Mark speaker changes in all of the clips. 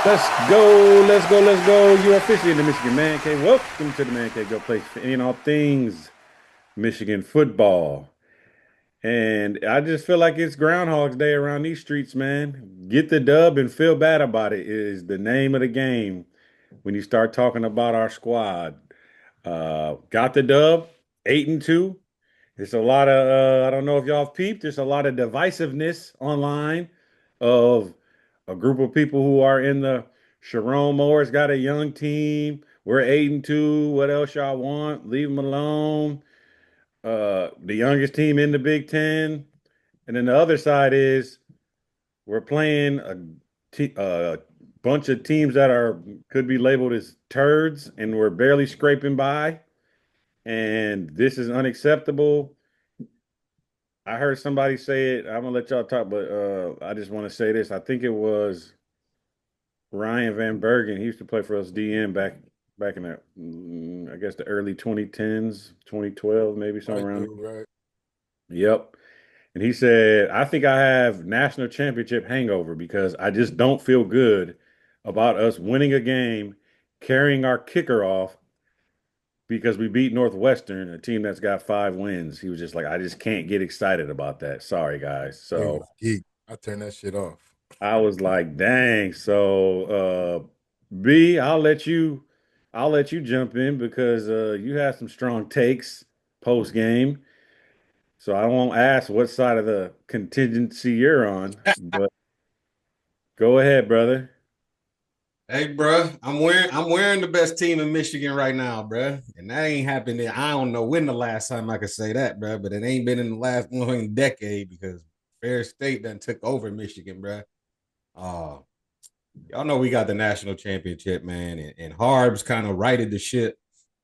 Speaker 1: Let's go, let's go, let's go. You're officially in the Michigan Man Cave. Welcome to the Man Cave, your place for any and all things Michigan football. And I just feel like it's Groundhog's Day around these streets, man. Get the dub and feel bad about it is the name of the game when you start talking about our squad. Got the dub, 8-2. There's a lot of I don't know if y'all have peeped. There's a lot of divisiveness online of a group of people who are in the Sharon Moore's got a young team. We're 8-2. What else y'all want? Leave them alone. The youngest team in the Big Ten, and then the other side is we're playing a bunch of teams that are could be labeled as turds, and we're barely scraping by. And this is unacceptable. I heard somebody say it. I'm gonna let y'all talk, but I just want to say this. I think it was Ryan Van Bergen. He used to play for us DN back in the I guess the early 2010s, 2012, maybe
Speaker 2: I
Speaker 1: somewhere around
Speaker 2: do, right?
Speaker 1: there. Yep. And he said, I think I have national championship hangover because I just don't feel good about us winning a game, carrying our kicker off because we beat Northwestern, a team that's got 5 wins. He was just like, I just can't get excited about that. Sorry, guys.
Speaker 2: It
Speaker 1: So
Speaker 2: was geek. I turn that shit off.
Speaker 1: I was like, dang. So B, I'll let you jump in because you have some strong takes post game. So I won't ask what side of the contingency you're on, but go ahead, brother.
Speaker 3: Hey, bruh, I'm wearing the best team in Michigan right now, bruh. And that ain't happened in, I don't know when the last time I could say that, bruh, but it ain't been in the last one decade because Fair State done took over Michigan, bruh. Uh, y'all know we got the national championship, man, and Harbs kind of righted the ship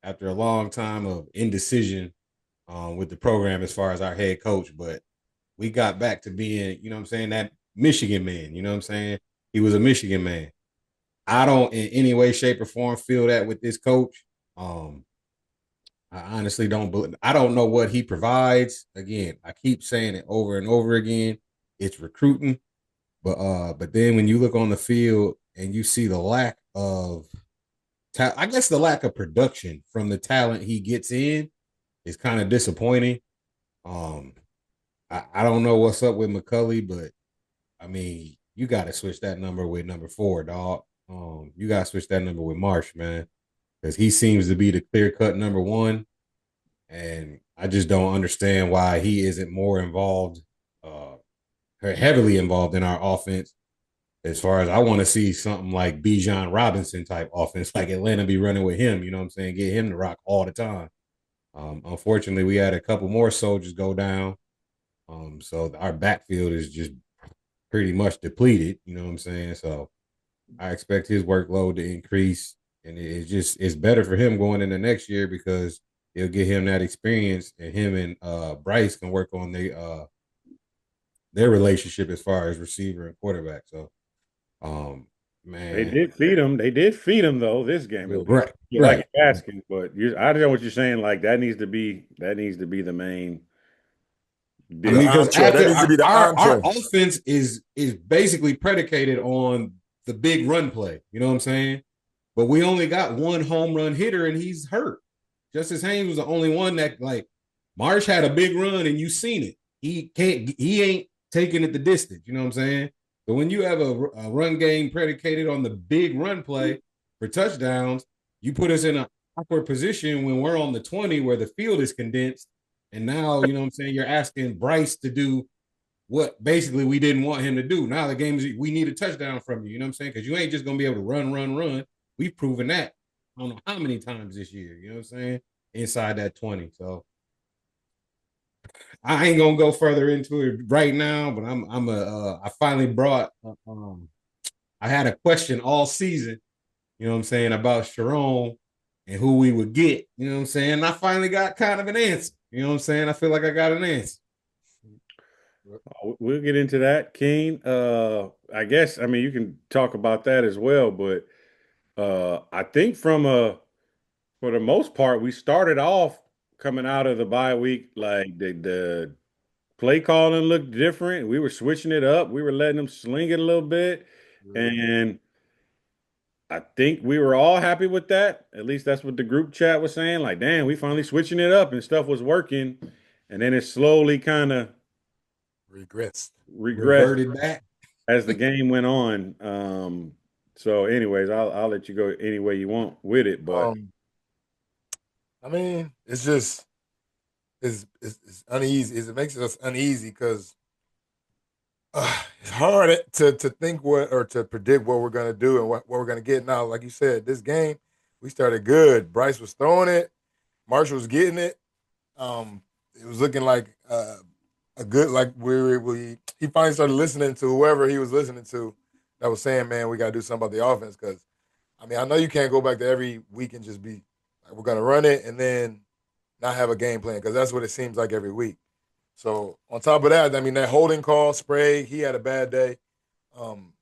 Speaker 3: after a long time of indecision with the program as far as our head coach, but we got back to being, you know what I'm saying, that Michigan man, you know what I'm saying? He was a Michigan man. I don't in any way, shape, or form feel that with this coach. Um, I honestly don't believe. I don't know what he provides. Again, I keep saying it over and over again. It's recruiting, but then when you look on the field and you see the lack of, I guess the lack of production from the talent he gets in is kind of disappointing. Um, I don't know what's up with McCulley, but I mean, you got to switch that number with number 4, dog. You got to switch that number with Marsh, man, because he seems to be the clear cut number one, and I just don't understand why he isn't more involved, uh, heavily involved in our offense. As far as I want to see something like Bijan Robinson type offense, like Atlanta be running with him. You know what I'm saying? Get him to rock all the time. Unfortunately, we had a couple more soldiers go down, so our backfield is just pretty much depleted. You know what I'm saying? So I expect his workload to increase, and it's better for him going into next year because it'll get him that experience, and him and Bryce can work on their relationship as far as receiver and quarterback. So, um,
Speaker 1: They
Speaker 3: man,
Speaker 1: did feed him. They did feed him though this game at least.
Speaker 3: right,
Speaker 1: You like
Speaker 3: right.
Speaker 1: you're asking, but I know what you're saying. Like that needs to be the main
Speaker 3: I
Speaker 2: The
Speaker 1: deal.
Speaker 3: mean, because
Speaker 2: entree. That
Speaker 3: after
Speaker 2: needs to be the
Speaker 3: our
Speaker 2: entree.
Speaker 3: offense is basically predicated on the big run play. You know what I'm saying? But we only got one home run hitter, and he's hurt. Justice Haynes was the only one that, like, Marsh had a big run and you seen it. He ain't taking it the distance. You know what I'm saying? But when you have a run game predicated on the big run play for touchdowns, you put us in an awkward position when we're on the 20 where the field is condensed. And now, you know what I'm saying? You're asking Bryce to do what basically we didn't want him to do. Now the game is, we need a touchdown from you. You know what I'm saying? Because you ain't just gonna be able to run, run, run. We've proven that. I don't know how many times this year. You know what I'm saying? Inside that 20. So I ain't gonna go further into it right now. But I finally brought. I had a question all season. You know what I'm saying, about Sharon and who we would get. You know what I'm saying? And I finally got kind of an answer. You know what I'm saying? I feel like I got an answer.
Speaker 1: We'll get into that, Keen. I guess I mean you can talk about that as well, but I think for the most part we started off coming out of the bye week like the play calling looked different. We were switching it up. We were letting them sling it a little bit. And I think we were all happy with that. At least that's what the group chat was saying. Like, damn, we finally switching it up and stuff was working. And then it slowly kind of
Speaker 2: Regrets.
Speaker 1: regressed
Speaker 3: Reverted back.
Speaker 1: as the game went on. So, anyways, I'll let you go any way you want with it. But
Speaker 2: Um, I mean, it's just it's uneasy. It makes us uneasy because it's hard to think what or to predict what we're gonna do and what we're gonna get. Now, like you said, this game we started good. Bryce was throwing it. Marshall was getting it. It was looking like a good like we he finally started listening to whoever he was listening to that was saying, man, we got to do something about the offense because I mean I know you can't go back to every week and just be like we're gonna run it and then not have a game plan because that's what it seems like every week. So on top of that, I mean that holding call, Sprague, he had a bad day, um,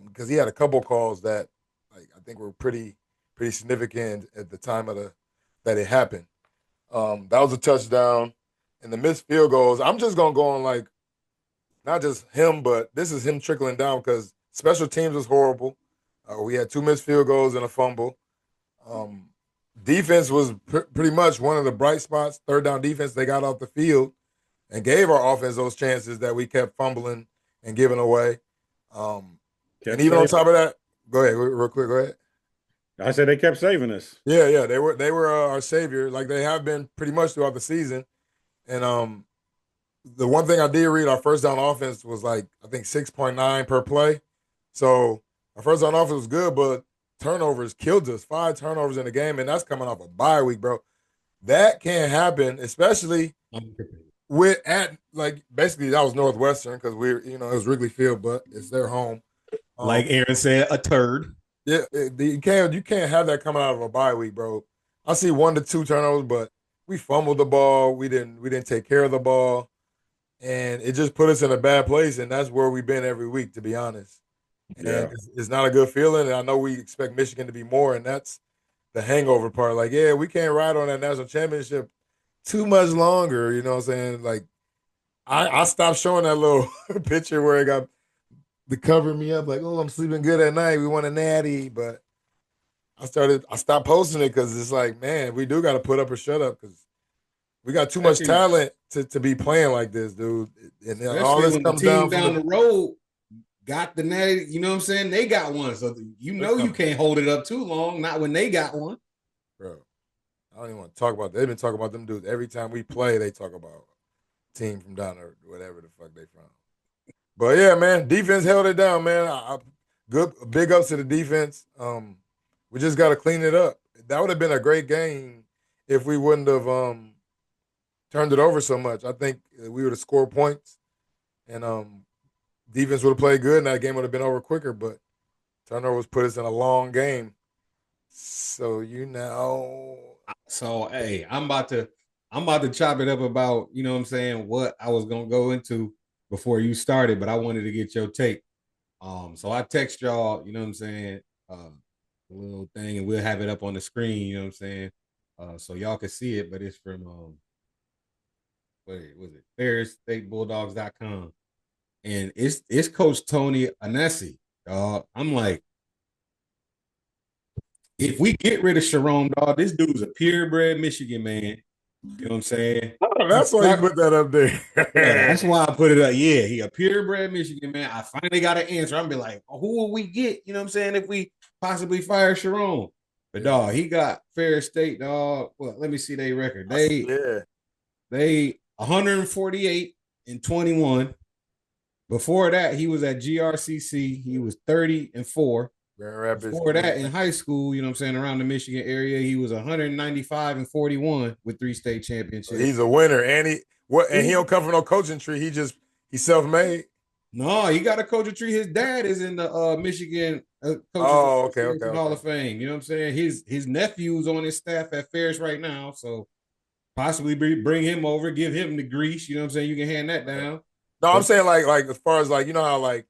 Speaker 2: because he had a couple calls that like I think were pretty significant at the time of the that it happened. That was a touchdown, and the missed field goals. I'm just gonna go on like not just him, but this is him trickling down because special teams was horrible. We had two missed field goals and a fumble. Um, Defense was pretty much one of the bright spots. Third down defense, they got off the field and gave our offense those chances that we kept fumbling and giving away. Um, and
Speaker 1: kept
Speaker 2: even on
Speaker 1: saving.
Speaker 2: top of that, go ahead, real quick, go ahead.
Speaker 1: I said they kept saving us.
Speaker 2: Yeah, they were our savior, like they have been pretty much throughout the season. And the one thing I did read, our first down offense was like I think 6.9 per play. So our first down offense was good, but turnovers killed us. 5 turnovers in the game, and that's coming off a bye week, bro. That can't happen, especially with at like basically that was Northwestern because we're it was Wrigley Field, but it's their home. Um,
Speaker 3: Like Aaron said, a turd.
Speaker 2: yeah, you can't have that coming out of a bye week, bro. I see 1 to 2 turnovers, but we fumbled the ball. We didn't take care of the ball, and it just put us in a bad place. And that's where we've been every week, to be honest. And
Speaker 1: Yeah.
Speaker 2: it's not a good feeling. And I know we expect Michigan to be more, and that's the hangover part. Like, yeah, we can't ride on that national championship too much longer. You know what I'm saying? Like, I stopped showing that little picture where it got the cover me up, like, oh, I'm sleeping good at night. We want a natty, but I stopped posting it because it's like, man, we do got to put up or shut up because we got too much
Speaker 3: Especially,
Speaker 2: talent to be playing like this, dude. And then all
Speaker 3: especially
Speaker 2: this
Speaker 3: when the
Speaker 2: comes
Speaker 3: team
Speaker 2: down from
Speaker 3: down
Speaker 2: the
Speaker 3: the road got the natty, you know what I'm saying? They got one. So you can't hold it up too long, not when they got one.
Speaker 2: bro. I don't even want to talk about. They've been talking about them dudes every time we play. They talk about team from down there, whatever the fuck they from. But yeah, man, defense held it down, man. Good, big ups to the defense. We just got to clean it up. That would have been a great game if we wouldn't have turned it over so much. I think we would have scored points, and defense would have played good, and that game would have been over quicker. But turnovers put us in a long game. So
Speaker 3: So hey, I'm about to chop it up about, you know what I'm saying, what I was gonna go into before you started, but I wanted to get your take. So I text y'all, you know what I'm saying, a little thing, and we'll have it up on the screen, you know what I'm saying? So y'all can see it, but it's from what was it? FairStateBulldogs.com. And it's Coach Tony Anesi. I'm like, if we get rid of Sharon, dog, this dude's a purebred Michigan man. You know what I'm saying?
Speaker 2: oh,
Speaker 3: He
Speaker 2: that's why you
Speaker 3: start,
Speaker 2: put that up
Speaker 3: yeah,
Speaker 2: there.
Speaker 3: that's why I put it up. Yeah, he a purebred Michigan man. I finally got an answer. I'm be like, who will we get? You know what I'm saying? If we possibly fire Sharon. But
Speaker 2: Yeah,
Speaker 3: dog, he got Fair State, dog. Well, let me see their record.
Speaker 2: yeah.
Speaker 3: They 148 and 21. Before that, he was at GRCC. He was 30-4.
Speaker 2: Grand Rapids.
Speaker 3: Before that, in high school, you know what I'm saying, around the Michigan area, he was 195 and 41 with 3 state championships.
Speaker 2: He's a winner, and he don't come from no coaching tree. He's self made.
Speaker 3: No, he got a coaching tree. His dad is in the Michigan Coaches
Speaker 2: Oh, okay,
Speaker 3: Association Hall of
Speaker 2: okay.
Speaker 3: Fame. You know what I'm saying? His nephew's on his staff at Ferris right now, so possibly bring him over, give him the grease. You know what I'm saying? You can hand that down.
Speaker 2: No, I'm
Speaker 3: But
Speaker 2: saying like as far as like how like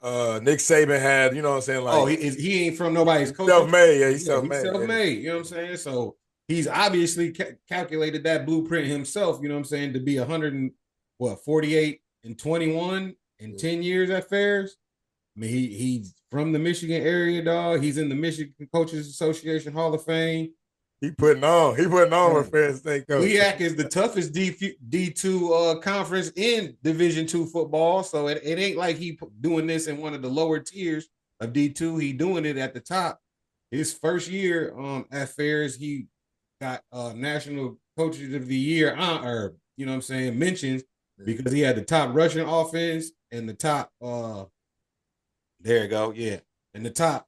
Speaker 2: Nick Saban had, what I'm saying,
Speaker 3: oh,
Speaker 2: like
Speaker 3: he ain't from nobody's
Speaker 2: he's
Speaker 3: coaching.
Speaker 2: self made. Yeah, he's
Speaker 3: Yeah,
Speaker 2: self
Speaker 3: he's
Speaker 2: made. Yeah.
Speaker 3: self-made. You know what I'm saying? So he's obviously calculated that blueprint himself. You know what I'm saying? To be 148 and 21 in
Speaker 2: Yeah.
Speaker 3: 10 years at Fairs. I mean, he's from the Michigan area, dog. He's in the Michigan Coaches Association Hall of Fame.
Speaker 2: He putting on. He putting on for
Speaker 3: Bro,
Speaker 2: Ferris State coach.
Speaker 3: WEAC is the toughest D2 conference in Division II football. So it ain't like he doing this in one of the lower tiers of D2. He doing it at the top. His first year at Ferris, he got National Coaches of the Year or you know what I'm saying mentions because he had the top rushing offense and the top there you go, yeah, and the top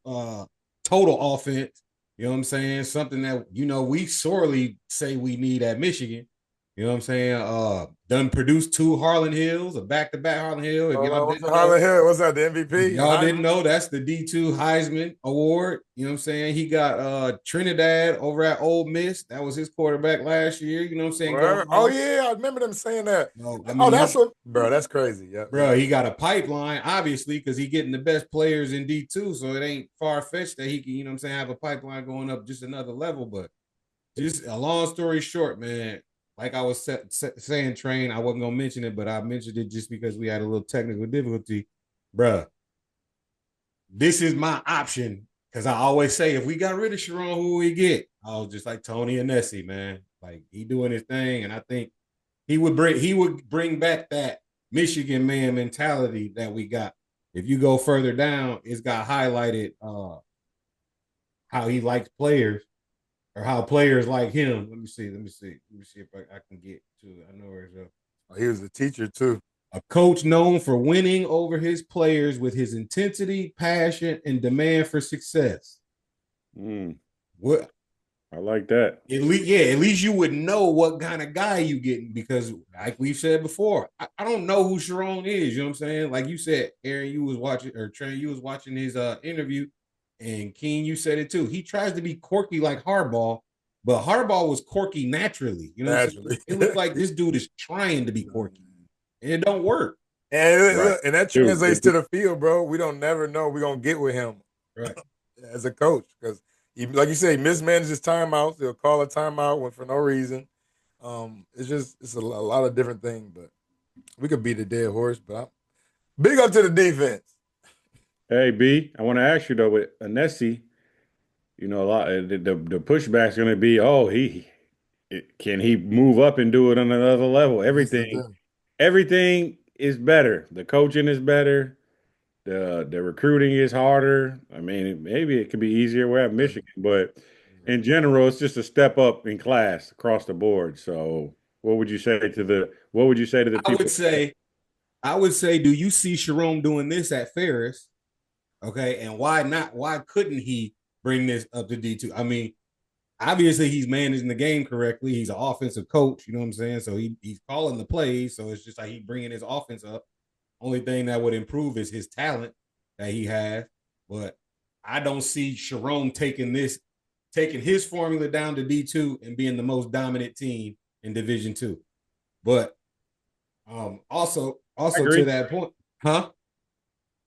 Speaker 3: total offense. You know what I'm saying? Something that we sorely say we need at Michigan. You know what I'm saying? Done produced 2 Harlan Hills, a back-to-back Harlan Hill. If y'all
Speaker 2: What's
Speaker 3: didn't
Speaker 2: Harlan
Speaker 3: know,
Speaker 2: Hill? What's that? The
Speaker 3: if
Speaker 2: MVP?
Speaker 3: y'all didn't know, that's the D2 Heisman Award. You know what I'm saying? He got Trinidad over at Ole Miss. That was his quarterback last year. You know what I'm saying? Going
Speaker 2: Oh
Speaker 3: off.
Speaker 2: yeah, I remember them saying that.
Speaker 3: No, I
Speaker 2: Oh,
Speaker 3: mean,
Speaker 2: that's what, bro. That's crazy. Yeah,
Speaker 3: bro, he got a pipeline, obviously, because he getting the best players in D2. So it ain't far-fetched that he can, you know what I'm saying, have a pipeline going up just another level. But just a long story short, man, like I was saying, Train, I wasn't going to mention it, but I mentioned it just because we had a little technical difficulty. Bruh, this is my option because I always say if we got rid of Sharon, who would we get? I was just like Tony and Nessie, man. Like he doing his thing, and I think he would bring back that Michigan man mentality that we got. If you go further down, it's got highlighted how he likes players or how players like him. Let me see if I can get to it. I know where it's up.
Speaker 2: he was a teacher too.
Speaker 3: A coach known for winning over his players with his intensity, passion, and demand for success. What
Speaker 1: I like that.
Speaker 3: at least you would know what kind of guy you getting because, like we've said before, I don't know who Sharon is. You know what I'm saying? Like you said, Aaron, you was watching or Trey, you was watching his interview, and King, you said it too. He tries to be quirky like Harbaugh, but Harbaugh was quirky naturally. You know what I'm saying? It looked like this dude is trying to be quirky, and it don't work.
Speaker 2: And
Speaker 1: Right.
Speaker 2: and that
Speaker 1: Dude,
Speaker 2: translates to the field, bro. We don't never know we're gonna get with him
Speaker 3: Right.
Speaker 2: as a coach because, like you say, he mismanages timeouts. He'll call a timeout for no reason. It's a lot of different things, but we could beat a dead horse. But big up to the defense.
Speaker 1: Hey B, I want to ask you though with Anesi, a lot the pushback's going to be, oh, can he move up and do it on another level?
Speaker 2: This is
Speaker 1: Everything is better. The coaching is better. The recruiting is harder. I mean, maybe it could be easier. We're at Michigan, but in general, it's just a step up in class across the board. So, what would you say to the
Speaker 3: I would
Speaker 1: people?
Speaker 3: say, do you see Sharon doing this at Ferris? Okay, and why not? Why couldn't he bring this up to D2? I mean, obviously he's managing the game correctly. He's an offensive coach, you know what I'm saying? So he's calling the plays. So it's just like he bringing his offense up. Only thing that would improve is his talent that he has. But I don't see Sharon taking his formula down to D2 and being the most dominant team in Division II. But also
Speaker 1: I agree.
Speaker 3: to that point, huh?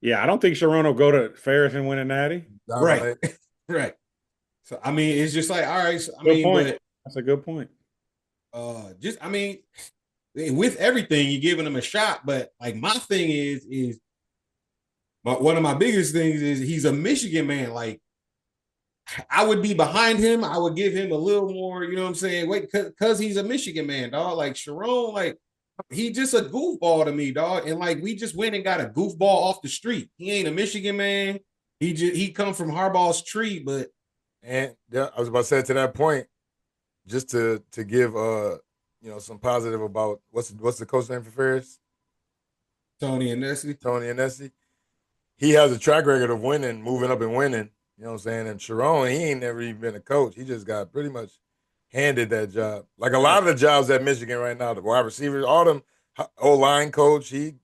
Speaker 1: Yeah, I don't think Sharon will go to Ferris and win a natty.
Speaker 3: Right. Right. So I mean, it's just like, all right. So,
Speaker 1: Good point. That's a good point.
Speaker 3: With everything, you're giving him a shot. But like my thing one of my biggest things is he's a Michigan man. Like I would be behind him. I would give him a little more, you know what I'm saying? Wait, because he's a Michigan man, dog. Like Sharon, like he just a goofball to me, dog. And like we just went and got a goofball off the street. He ain't a Michigan man. He come from Harbaugh's tree, but
Speaker 2: and yeah, I was about to say to that point, just to give some positive about what's the coach name for Ferris?
Speaker 3: Tony and Nessie.
Speaker 2: Tony and Nessie. He has a track record of winning, moving up and winning. You know what I'm saying? And Sharon, he ain't never even been a coach. He just got pretty much handed that job. Like a lot of the jobs at Michigan right now, the wide receivers, all them O-line coach, he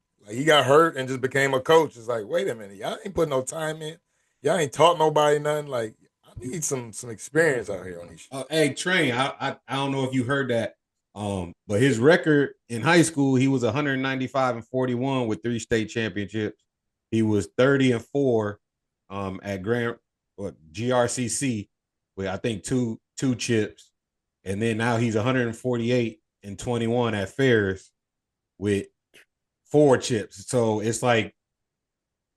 Speaker 2: got hurt and just became a coach. It's like, wait a minute, y'all ain't putting no time in. Y'all ain't taught nobody nothing. Like, I need some experience out here on these.
Speaker 3: Hey, Train, I don't know if you heard that. But his record in high school, he was 195-41 with 3 state championships. He was 30-4 at GRCC with I think two chips, and then now he's 148-21 at Ferris with 4 chips. So it's like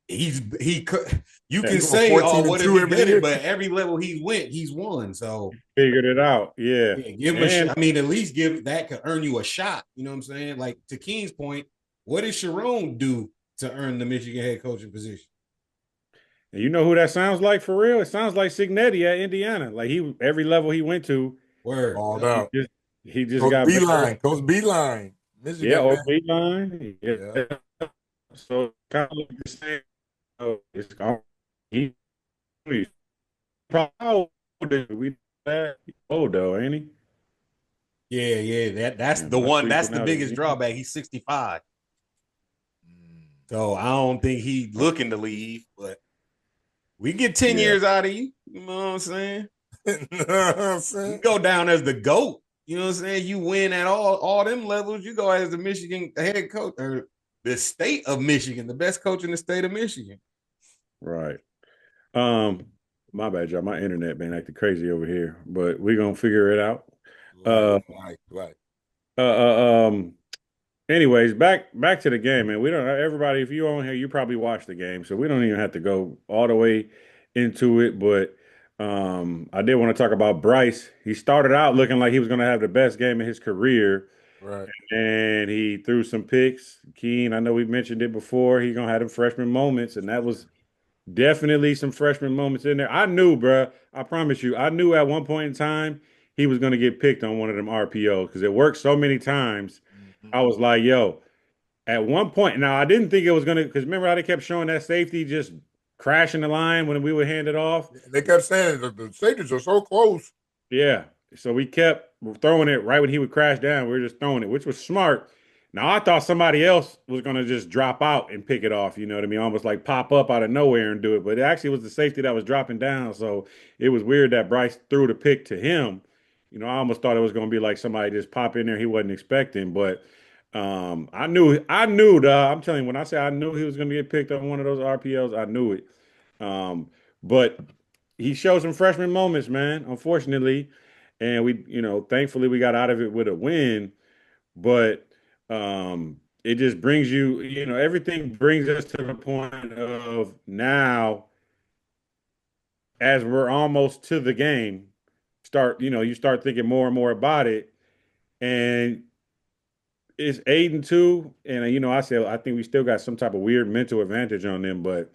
Speaker 3: he could. You
Speaker 2: He
Speaker 3: can
Speaker 2: going
Speaker 3: say,
Speaker 2: 14
Speaker 3: "Oh,
Speaker 2: and
Speaker 3: what if
Speaker 2: 2
Speaker 3: he
Speaker 2: every
Speaker 3: did it?"
Speaker 2: year.
Speaker 3: But every level he went, he's won. So
Speaker 1: Figured it out. Yeah.
Speaker 3: yeah, give him a
Speaker 1: And
Speaker 3: shot. I mean, at least give that could earn you a shot. You know what I'm saying? Like to Keen's point, what did Sharon do to earn the Michigan head coaching position?
Speaker 1: you know who that sounds like for real? It sounds like Signetti at Indiana. Like he every level he went to,
Speaker 3: Word.
Speaker 2: Balled
Speaker 3: Yep.
Speaker 1: he
Speaker 2: out.
Speaker 1: just he just got better.
Speaker 2: Coach Beeline,
Speaker 1: Yeah,
Speaker 2: Michigan, man.
Speaker 1: OB line. Yeah.
Speaker 2: Yeah.
Speaker 1: So kind of like the same. It's he he's probably how old is he? We that old though, ain't he?
Speaker 3: Yeah. That's
Speaker 1: Man,
Speaker 3: the
Speaker 1: Buck
Speaker 3: one. That's
Speaker 1: freaking
Speaker 3: the
Speaker 1: out
Speaker 3: biggest
Speaker 1: again.
Speaker 3: drawback. He's 65.
Speaker 2: Mm.
Speaker 3: So I don't think he's looking to leave, but we get 10
Speaker 1: Yeah,
Speaker 3: years out of you. You know what I'm saying?
Speaker 2: You know what I'm
Speaker 3: You
Speaker 2: saying?
Speaker 3: go down as the GOAT. You know what I'm saying? You win at all them levels. You go as the Michigan head coach or the state of Michigan, the best coach in the state of Michigan.
Speaker 1: right. Um, my bad, y'all. My internet been acting crazy over here, but we're gonna figure it out.
Speaker 2: Right,
Speaker 1: Uh,
Speaker 2: right.
Speaker 1: uh, uh um. Anyways, back to the game, man. We don't everybody. If you on here, you probably watched the game, so we don't even have to go all the way into it. But I did want to talk about Bryce. He started out looking like he was going to have the best game of his career,
Speaker 2: Right.
Speaker 1: and he threw some picks. Keen, I know we mentioned it before. He's gonna have them freshman moments, and that was definitely some freshman moments in there. I knew, bruh. I promise you, I knew at one point in time he was going to get picked on one of them RPOs because it worked so many times.
Speaker 2: Mhm.
Speaker 1: I was like, yo, at one point, now I didn't think it was going to, because remember how they kept showing that safety just crashing the line when we would hand it off?
Speaker 2: They kept saying the safeties are so close.
Speaker 1: Yeah. So we kept throwing it right when he would crash down. We were just throwing it, which was smart. Now I thought somebody else was gonna just drop out and pick it off, you know what I mean? Almost like pop up out of nowhere and do it. But it actually was the safety that was dropping down. So it was weird that Bryce threw the pick to him. You know, I almost thought it was gonna be like somebody just pop in there he wasn't expecting. But I knew I'm telling you, when I say I knew he was gonna get picked on one of those RPOs, I knew it. But he showed some freshman moments, man, unfortunately. And thankfully we got out of it with a win. But it just brings everything brings us to the point of now, as we're almost to the game, you start thinking more and more about it. And it's 8-2. And I think we still got some type of weird mental advantage on them, but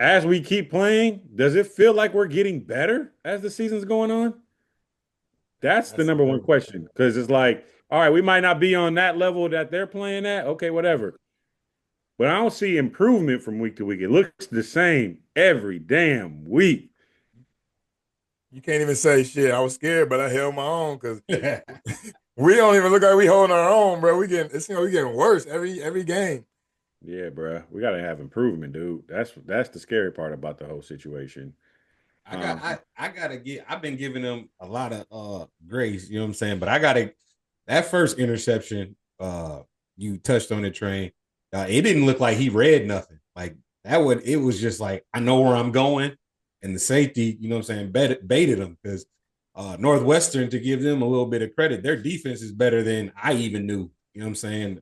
Speaker 1: as we keep playing, does it feel like we're getting better as the season's going on? That's the
Speaker 2: That's
Speaker 1: number one question. Because it's like, all right, we might not be on that level that they're playing at. Okay, whatever. But I don't see improvement from week to week. It looks the same every damn week.
Speaker 2: you can't even say shit. I was scared, but I held my own because
Speaker 3: Yeah,
Speaker 2: we don't even look like we holding our own, bro. We getting worse every game.
Speaker 1: Yeah, bro. We gotta have improvement, dude. That's the scary part about the whole situation. Um,
Speaker 3: I gotta get I've been giving them a lot of grace, you know what I'm saying? But I gotta that first interception, you touched on it, Train. It didn't look like he read nothing. Like it was just like I know where I'm going, and the safety, you know what I'm saying, baited him because Northwestern, to give them a little bit of credit, their defense is better than I even knew. You know what I'm saying?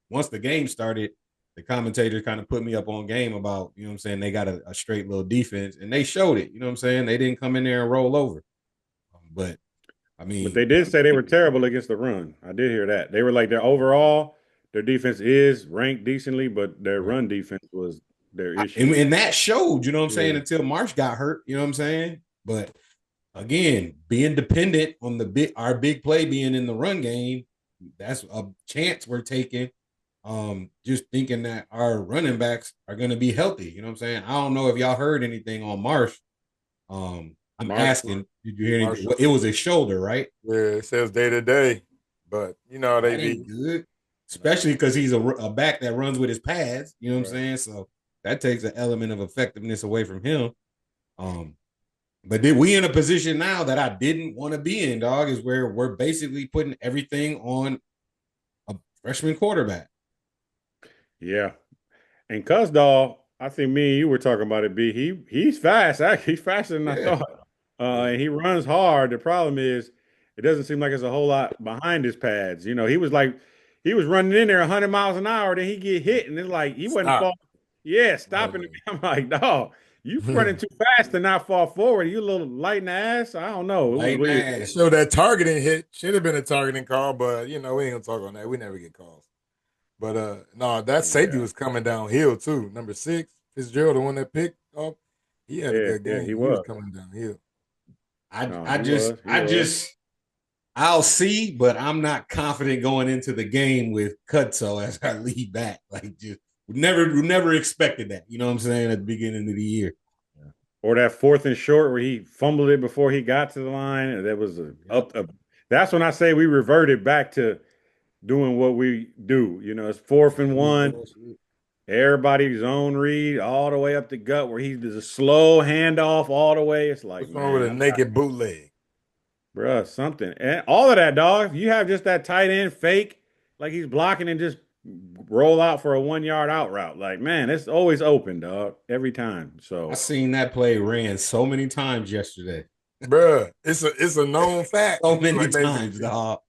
Speaker 3: Once the game started, the commentators kind of put me up on game about, you know what I'm saying, they got a straight little defense and they showed it. You know what I'm saying? They didn't come in there and roll over. But I
Speaker 1: but
Speaker 3: mean,
Speaker 1: they did say they were terrible against the run. I did hear that. They were like their defense is ranked decently, but their run defense was their issue.
Speaker 3: and that showed, you know what I'm saying,
Speaker 1: Yeah.
Speaker 3: until Marsh got hurt, you know what I'm saying? But again, being dependent on our big play being in the run game, that's a chance we're taking. Just thinking that our running backs are going to be healthy. You know what I'm saying? I don't know if y'all heard anything on Marsh. I'm
Speaker 1: Marshall.
Speaker 3: asking, did you hear anything?
Speaker 2: Marshall.
Speaker 3: It was his shoulder, right?
Speaker 2: Yeah, it says day to day, but you know how they
Speaker 3: That ain't
Speaker 2: be.
Speaker 3: good, especially because he's a back that runs with his pads. You know what I'm
Speaker 2: Right.
Speaker 3: saying? So that takes an element of effectiveness away from him. Um, but then we in a position now that I didn't want to be in, dog, is where we're basically putting everything on a freshman quarterback.
Speaker 1: Yeah. And Cuz Doll, I think me and you were talking about it, B. He's fast. Actually, he's faster than I
Speaker 3: Yeah.
Speaker 1: thought.
Speaker 2: Yeah.
Speaker 1: And he runs hard. The problem is it doesn't seem like it's a whole lot behind his pads. He was running in there 100 miles an hour, then he get hit, and it's like he wasn't
Speaker 2: Stop.
Speaker 1: fall. Yeah, stopping me. I'm like, no, you running too fast to not fall forward. You a little light in the ass. I don't know. It was
Speaker 3: Light
Speaker 1: weird.
Speaker 3: ass.
Speaker 2: So that targeting hit should have been a targeting call, but we ain't gonna talk on that. We never get calls. But no, that safety
Speaker 1: Yeah,
Speaker 2: was coming downhill too. Number 6, Fitzgerald, the one that picked up, he had a
Speaker 1: yeah,
Speaker 2: good
Speaker 1: yeah.
Speaker 2: game.
Speaker 1: He
Speaker 2: He was
Speaker 1: was.
Speaker 2: coming downhill.
Speaker 1: No, he was. He
Speaker 3: I
Speaker 1: was.
Speaker 3: just I'll see, but I'm not confident going into the game with Cutso as our lead back. Like just we never expected that. You know what I'm saying at the beginning of the year.
Speaker 1: Or that fourth and short where he fumbled it before he got to the line. That was a
Speaker 2: Yep.
Speaker 1: up. That's when I say we reverted back to doing what we do. It's fourth and one. Everybody's zone read all the way up the gut where he does a slow handoff all the way. It's like,
Speaker 2: What's wrong with
Speaker 1: man,
Speaker 2: a naked bootleg?
Speaker 1: bruh, something. And all of that, dog. If you have just that tight end fake, like he's blocking and just roll out for a 1 yard out route, like, man, it's always open, dog, every time.
Speaker 3: I
Speaker 1: So,
Speaker 3: seen that play ran so many times yesterday.
Speaker 2: Bruh, it's a known fact.
Speaker 3: So many
Speaker 2: Like,
Speaker 3: times,
Speaker 2: basically.
Speaker 3: dog.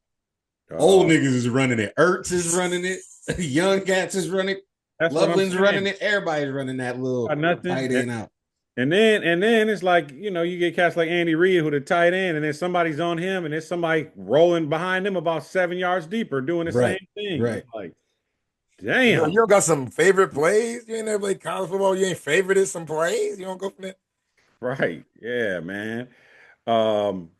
Speaker 3: Old
Speaker 1: uh,
Speaker 3: niggas is running it. Ertz is running it. Young cats is running it.
Speaker 1: that's what I'm
Speaker 3: Loveland's running
Speaker 1: saying.
Speaker 3: it. Everybody's running that little
Speaker 1: Got nothing.
Speaker 3: tight end out.
Speaker 1: And then it's like, you get cats like Andy Reid who the tight end, and then somebody's on him, and there's somebody rolling behind him about 7 yards deeper doing the same
Speaker 3: Right.
Speaker 1: thing.
Speaker 3: Right.
Speaker 1: It's like,
Speaker 2: You
Speaker 1: damn.
Speaker 2: don't got some favorite plays? You ain't never played college football. You ain't favorited some plays? You don't go from that?
Speaker 1: Right. Yeah, man. Um,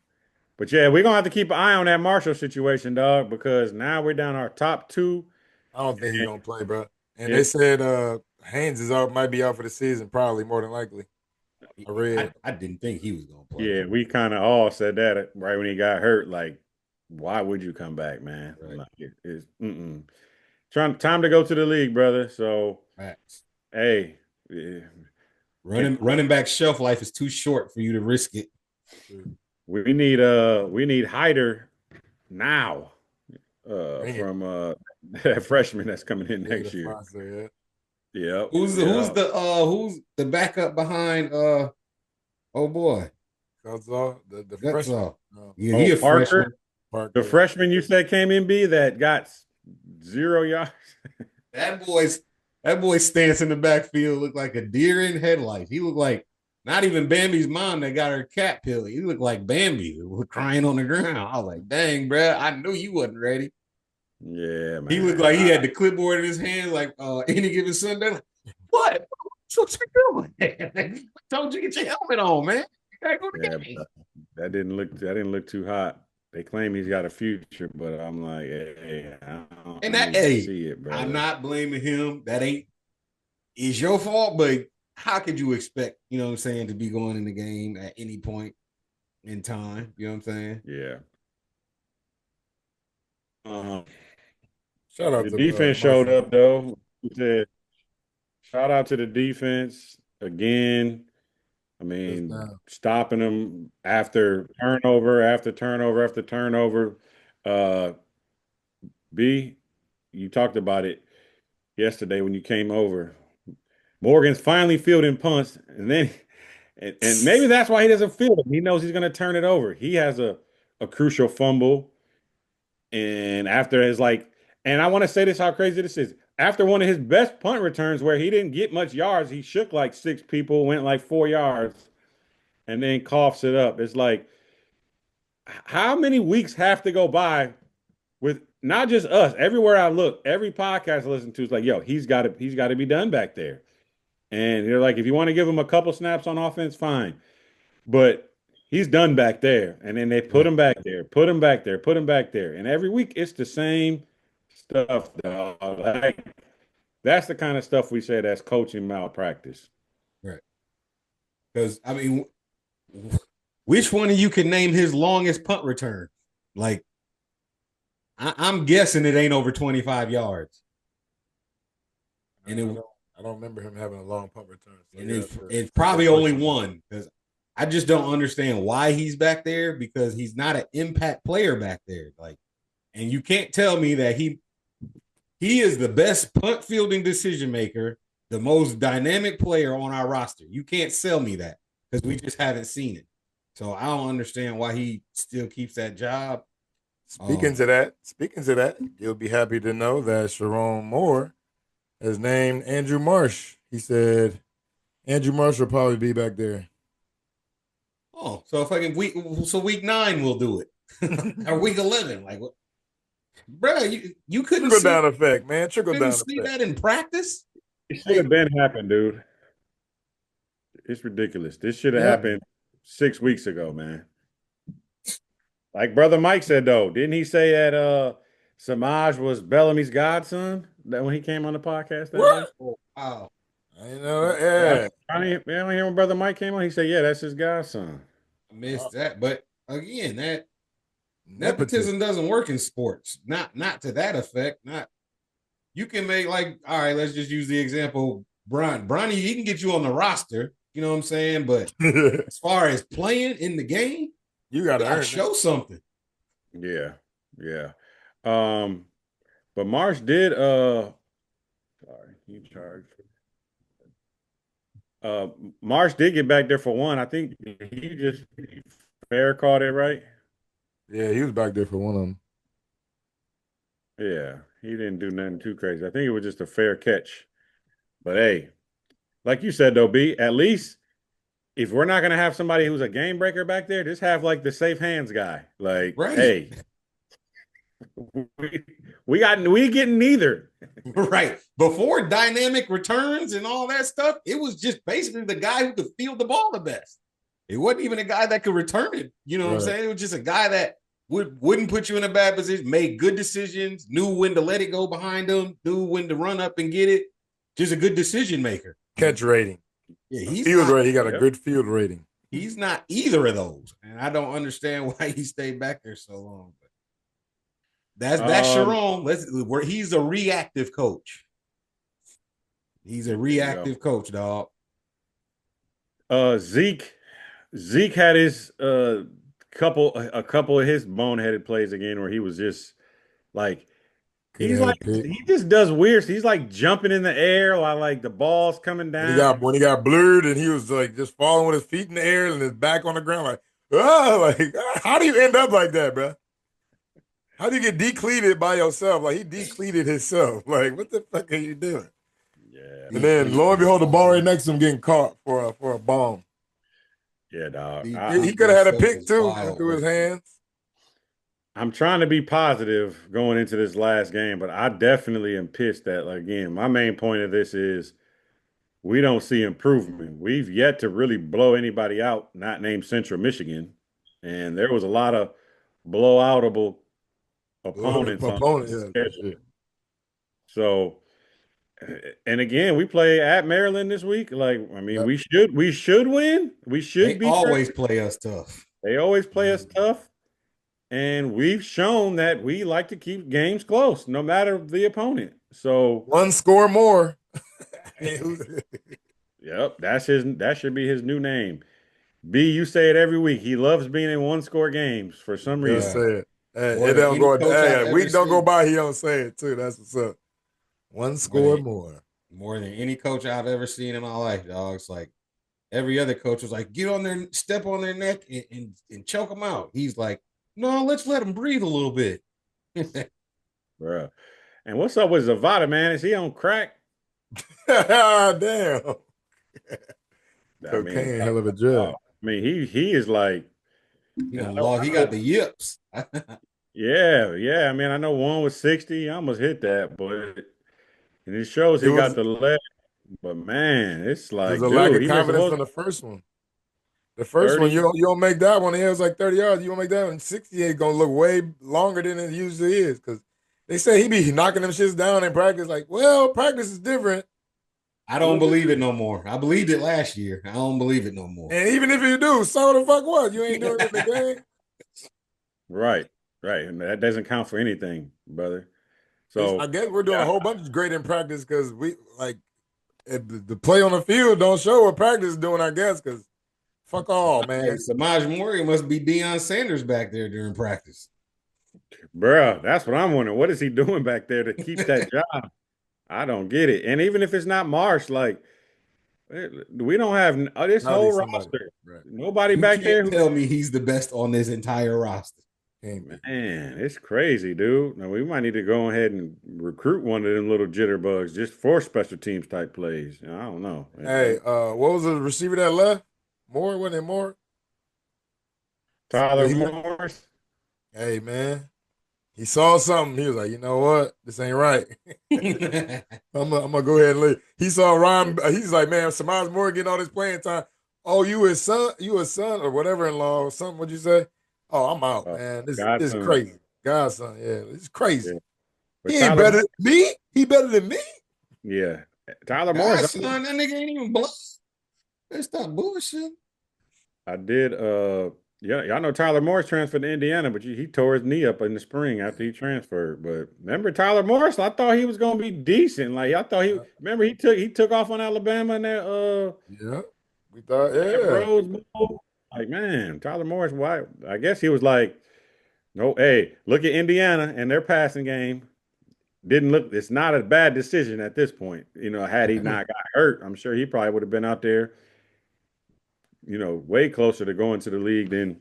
Speaker 1: but yeah, we're gonna have to keep an eye on that Marshall situation, dog, because now we're down our top two.
Speaker 2: I don't think he's gonna play, bro. And they
Speaker 1: It,
Speaker 2: said Haynes is out, might be out for the season, probably more than likely. I read.
Speaker 3: I didn't think he was gonna play.
Speaker 1: yeah, we kind of all said that right when he got hurt. Like, why would you come back, man?
Speaker 3: Right.
Speaker 1: Like, it's time to go to the league, brother. So,
Speaker 3: Facts.
Speaker 1: hey, eh,
Speaker 3: Running back shelf life is too short for you to risk it.
Speaker 1: we need Hyder now
Speaker 2: Bring it.
Speaker 1: from that freshman that's coming in
Speaker 2: Yeah,
Speaker 1: next
Speaker 2: the
Speaker 1: year.
Speaker 2: sponsor,
Speaker 1: Yep.
Speaker 3: Who's the backup behind oh boy.
Speaker 2: yeah. The
Speaker 3: That's
Speaker 2: freshman.
Speaker 3: all.
Speaker 2: Oh,
Speaker 3: Yeah, he a
Speaker 1: Parker,
Speaker 3: freshman.
Speaker 2: Parker.
Speaker 1: the freshman you said came in B that got 0 yards.
Speaker 3: That boy's stance in the backfield looked like a deer in headlights. He looked like not even Bambi's mom that got her cat pill. He looked like Bambi crying on the ground. I was like, dang, bro, I knew you wasn't ready.
Speaker 1: Yeah, man.
Speaker 3: He looked like he had the clipboard in his hand, like any given Sunday. Like, what? What you doing? I told you to get your helmet on, man. You gotta go to the game.
Speaker 1: That didn't look too hot. They claim he's got a future, but I'm like, hey, I need to see it, bro.
Speaker 3: I'm not blaming him. That is your fault, but how could you expect, you know what I'm saying, to be going in the game at any point in time? You know what I'm saying?
Speaker 1: Yeah.
Speaker 2: Shout out
Speaker 1: The
Speaker 2: to
Speaker 1: defense showed
Speaker 2: Marshall.
Speaker 1: up though. We said, shout out to the defense again. I
Speaker 2: Just
Speaker 1: mean,
Speaker 2: down.
Speaker 1: stopping them after turnover after turnover after turnover. Uh, B, you talked about it yesterday when you came over. Morgan's finally fielding punts, and then and maybe that's why he doesn't field them. He knows he's going to turn it over. He has a crucial fumble, and after his and I want to say this how crazy this is. After one of his best punt returns, where he didn't get much yards, he shook like 6 people, went like 4 yards, and then coughs it up. It's like, how many weeks have to go by with not just us? Everywhere I look, every podcast I listen to is like, yo, he's got to be done back there. And they're like, if you want to give him a couple snaps on offense, fine. But he's done back there. And then they put
Speaker 2: Yeah.
Speaker 1: him back there, put him back there, put him back there. And every week it's the same stuff, dog. Like, that's the kind of stuff we say that's coaching malpractice.
Speaker 3: Right. Because I mean, which one of you can name his longest punt return? Like, I'm guessing it ain't over 25 yards. And
Speaker 2: I don't remember him having a long punt return. So
Speaker 3: and it's probably only one because I just don't understand why he's back there because he's not an impact player back there. Like, and you can't tell me that he is the best punt fielding decision maker, the most dynamic player on our roster. You can't sell me that because we just haven't seen it. So I don't understand why he still keeps that job.
Speaker 2: Speaking to that, you'll be happy to know that Sharon Moore has named Andrew Marsh He said Andrew Marshall will probably be back there.
Speaker 3: Oh, so if I can week 9 we'll do it. Or week 11. Like what? Bro, you couldn't
Speaker 2: Trickle
Speaker 3: see
Speaker 2: down effect, man. Trickle
Speaker 3: couldn't
Speaker 2: down
Speaker 3: see
Speaker 2: effect.
Speaker 3: that in practice?
Speaker 1: It should have been happened, dude. It's ridiculous. This should have
Speaker 2: Yeah.
Speaker 1: happened 6 weeks ago, man. Like Brother Mike said, though, didn't he say that Samaj was Bellamy's godson that when he came on the podcast that day?
Speaker 2: What?
Speaker 3: Oh, wow.
Speaker 2: I didn't know that.
Speaker 1: Yeah.
Speaker 2: Yeah.
Speaker 1: I don't hear when Brother Mike came on. He said, "Yeah, that's his godson."
Speaker 3: I missed that. But again, that
Speaker 2: Nepotism.
Speaker 3: nepotism doesn't work in sports. Not to that effect. Not you can make like, all right, let's just use the example. Bronny, he can get you on the roster, you know what I'm saying? But as far as playing in the game,
Speaker 2: You
Speaker 3: you
Speaker 2: got to
Speaker 3: gotta
Speaker 2: earn
Speaker 3: show something.
Speaker 1: Yeah, yeah. But Marsh did. Sorry, he charged. Uh, Marsh did get back there for one. I think he just fair caught it right.
Speaker 2: Yeah, he was back there for one of them.
Speaker 1: Yeah, he didn't do nothing too crazy. I think it was just a fair catch. But hey, like you said though, B, at least if we're not gonna have somebody who's a game breaker back there, just have like the safe hands guy. Like,
Speaker 3: Right.
Speaker 1: hey, we getting neither.
Speaker 3: Right. Before dynamic returns and all that stuff, it was just basically the guy who could field the ball the best. It wasn't even a guy that could return it. You know what I'm saying? It was just a guy that wouldn't put you in a bad position, made good decisions, knew when to let it go behind him, knew when to run up and get it. Just a good decision maker.
Speaker 2: Catch rating.
Speaker 3: Yeah, he's
Speaker 2: Field
Speaker 3: not,
Speaker 2: rating. He got a good field rating.
Speaker 3: He's not either of those. And I don't understand why he stayed back there so long. But that's Sharon. He's a reactive coach. He's a reactive coach, dog.
Speaker 1: Zeke had his a couple of his boneheaded plays again where he was just like he just does weird. He's like jumping in the air while like the ball's coming down.
Speaker 2: When he got blurred and he was like just falling with his feet in the air and his back on the ground, like how do you end up like that, bro? How do you get decleated by yourself? Like he decleated himself. Like what the fuck are you doing?
Speaker 1: Yeah.
Speaker 2: And then lo and behold, the ball right next to him getting caught for a bomb.
Speaker 1: Yeah, dog.
Speaker 2: He could have had a pick too through his hands.
Speaker 1: I'm trying to be positive going into this last game, but I definitely am pissed that, like, again, my main point of this is we don't see improvement. We've yet to really blow anybody out, not named Central Michigan. And there was a lot of blowoutable opponents on the schedule. So, and again, we play at Maryland this week. Like, I mean, we should win. We should be.
Speaker 3: They always play us tough.
Speaker 1: They always play us tough. And we've shown that we like to keep games close, no matter the opponent. So
Speaker 2: one score more.
Speaker 1: Yep, that should be his new name. B, you say it every week. He loves being in one-score games for some reason.
Speaker 2: Say it. It don't go. Hey, week don't go by. He don't say it too. That's what's up. One score more.
Speaker 3: More than any coach I've ever seen in my life, dog. It's like every other coach was like, get on their step on their neck and choke them out. He's like, no, let's let him breathe a little bit.
Speaker 1: Bruh. And what's up with Zavada, man? Is he on crack?
Speaker 2: Damn.
Speaker 1: Cocaine, hell of a drug. I mean, he is like
Speaker 3: he got the yips.
Speaker 1: yeah. I mean, I know one was 60. I almost hit that, but and it shows he got the leg. But man, it's like
Speaker 2: there's a lack of confidence on the first one. The first
Speaker 1: 30.
Speaker 2: one, you don't make that one. It was like 30 yards. You don't make that one. 60 ain't gonna look way longer than it usually is because they say he be knocking them shits down in practice. Like, well, practice is different.
Speaker 3: I don't believe it no more. I believed it last year. I don't believe it no more.
Speaker 2: And even if you do, so the fuck what? You ain't doing it in the game.
Speaker 1: Right. And that doesn't count for anything, brother. So
Speaker 2: I guess we're doing a whole bunch of great in practice because we like the play on the field don't show what practice is doing. I guess because fuck all, man.
Speaker 3: Hey, Samaj Mori must be Deion Sanders back there during practice.
Speaker 1: Bruh, that's what I'm wondering. What is he doing back there to keep that job? I don't get it. And even if it's not Marsh, like we don't have this whole roster. Right. Nobody back there.
Speaker 3: Tell me he's the best on this entire roster.
Speaker 2: Can't be.
Speaker 1: Man, it's crazy, dude. Now we might need to go ahead and recruit one of them little jitterbugs just for special teams type plays. I don't know.
Speaker 2: Hey, what was the receiver that left? Moore, wasn't it Moore?
Speaker 1: Tyler
Speaker 2: He left.
Speaker 1: Morris.
Speaker 2: Hey, man. He saw something. He was like, you know what? This ain't right. I'm gonna go ahead and leave. He saw Ryan. He's like, man, Samaj Moore getting all this playing time. Oh, you his son or whatever in law or something. What'd you say? Oh, I'm out, man. This is
Speaker 1: Godson.
Speaker 2: crazy. Godson, yeah, it's crazy.
Speaker 1: Yeah. But
Speaker 2: He ain't
Speaker 1: Tyler,
Speaker 2: better than me. He better than me.
Speaker 1: yeah. Tyler Morris.
Speaker 3: Godson, that nigga ain't even blood. Let's stop bullshit.
Speaker 1: I did. Yeah, y'all know Tyler Morris transferred to Indiana, but he tore his knee up in the spring after he transferred. But remember Tyler Morris? I thought he was gonna be decent. Like I thought he. Remember he took off on Alabama in
Speaker 2: Yeah, we thought,
Speaker 1: that
Speaker 2: yeah.
Speaker 1: Rose Bowl. Like man, Tyler Morris. Why? I guess he was like, no. Hey, look at Indiana and their passing game. Didn't look. It's not a bad decision at this point. Had he not got hurt, I'm sure he probably would have been out there way closer to going to the league than